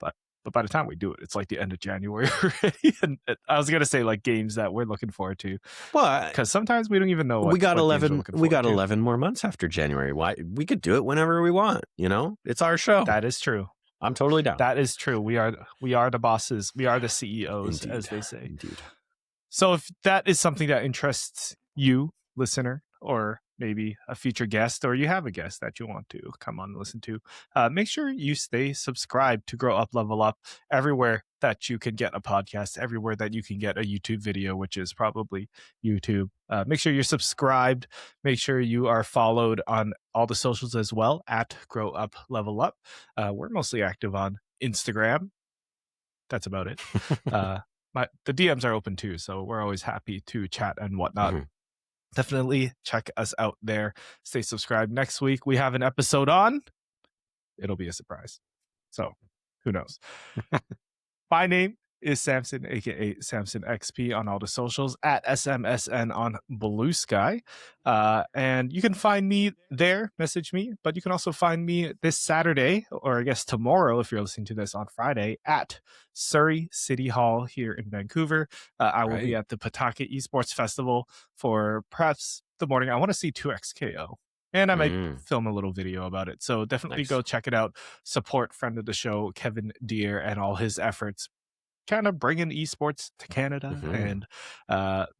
Speaker 1: but by the time we do it, it's the end of January already. And I was gonna say games that we're looking forward to. Well, because sometimes we don't even know
Speaker 2: we got 11. We got 11 more months after January. Why we could do it whenever we want. It's our show.
Speaker 1: That is true.
Speaker 2: I'm totally down.
Speaker 1: That is true. We are the bosses. We are the CEOs,
Speaker 2: Indeed.
Speaker 1: as they say.
Speaker 2: Indeed.
Speaker 1: So if that is something that interests you, listener, or maybe a future guest, or you have a guest that you want to come on and listen to, make sure you stay subscribed to Grow Up, Level Up everywhere that you can get a podcast, everywhere that you can get a YouTube video, which is probably YouTube. Make sure you're subscribed. Make sure you are followed on all the socials as well at Grow Up, Level Up. We're mostly active on Instagram. That's about it. The DMs are open too, so we're always happy to chat and whatnot.
Speaker 2: Mm-hmm.
Speaker 1: Definitely check us out there. Stay subscribed. Next week we have an episode on. It'll be a surprise. So who knows? My name is Samson, aka Samson XP on all the socials, at SMSN on Blue Sky. And you can find me there, message me, but you can also find me this Saturday, or I guess tomorrow if you're listening to this on Friday, at Surrey City Hall here in Vancouver. I will be at the Pawtucket Esports Festival for perhaps the morning. I want to see 2XKO. And I might film a little video about it. So definitely go check it out. Support friend of the show, Kevin Deere, and all his efforts kind of bringing esports to Canada and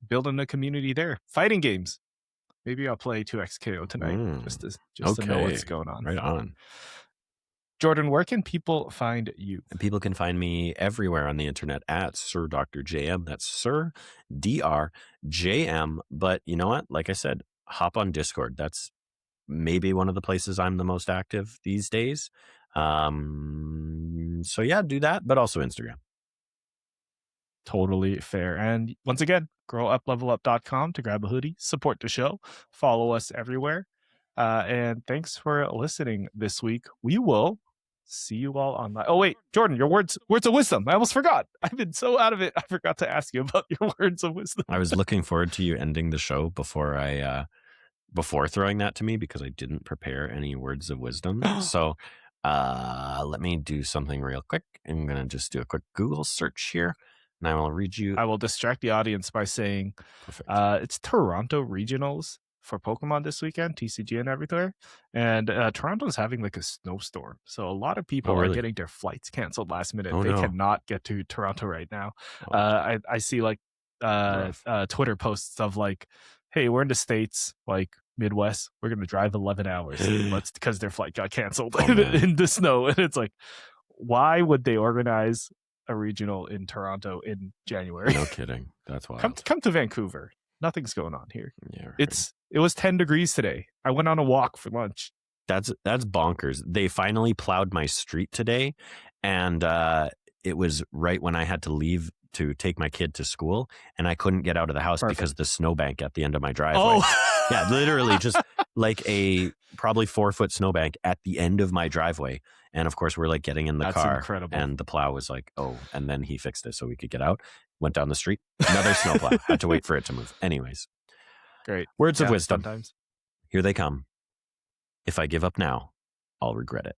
Speaker 1: building a community there. Fighting games. Maybe I'll play 2XKO tonight just to know what's going on.
Speaker 2: Right on.
Speaker 1: Jordan, where can people find you?
Speaker 2: And people can find me everywhere on the internet at SirDrJM. That's Sir DRJM. But you know what? Like I said, hop on Discord. That's maybe one of the places I'm the most active these days. So yeah, do that, but also Instagram.
Speaker 1: Totally fair. And once again, growuplevelup.com to grab a hoodie, support the show, follow us everywhere. And thanks for listening this week. We will see you all online. Oh, wait, Jordan, your words of wisdom. I almost forgot. I've been so out of it. I forgot to ask you about your words of wisdom.
Speaker 2: I was looking forward to you ending the show before throwing that to me, because I didn't prepare any words of wisdom. So let me do something real quick. I'm going to just do a quick Google search here, and I will read you.
Speaker 1: I will distract the audience by saying it's Toronto Regionals for Pokemon this weekend, TCG and everywhere. And Toronto's having like a snowstorm. So a lot of people are getting their flights canceled last minute. They cannot get to Toronto right now. I see like Twitter posts of like, hey, we're in the States, like Midwest, we're going to drive 11 hours because their flight got canceled in the snow. And it's like, why would they organize a regional in Toronto in January?
Speaker 2: No kidding. That's wild.
Speaker 1: Come to Vancouver. Nothing's going on here.
Speaker 2: Yeah, right.
Speaker 1: It was 10 degrees today. I went on a walk for lunch.
Speaker 2: That's bonkers. They finally plowed my street today, and it was right when I had to leave to take my kid to school, and I couldn't get out of the house because the snowbank at the end of my driveway. Yeah, literally just like a probably 4-foot snowbank at the end of my driveway. And of course, we're like getting in the car,
Speaker 1: incredible.
Speaker 2: And the plow was like, and then he fixed it so we could get out. Went down the street, another snowplow. Had to wait for it to move. Anyways,
Speaker 1: great
Speaker 2: words of wisdom.
Speaker 1: Sometimes.
Speaker 2: Here they come. If I give up now, I'll regret it.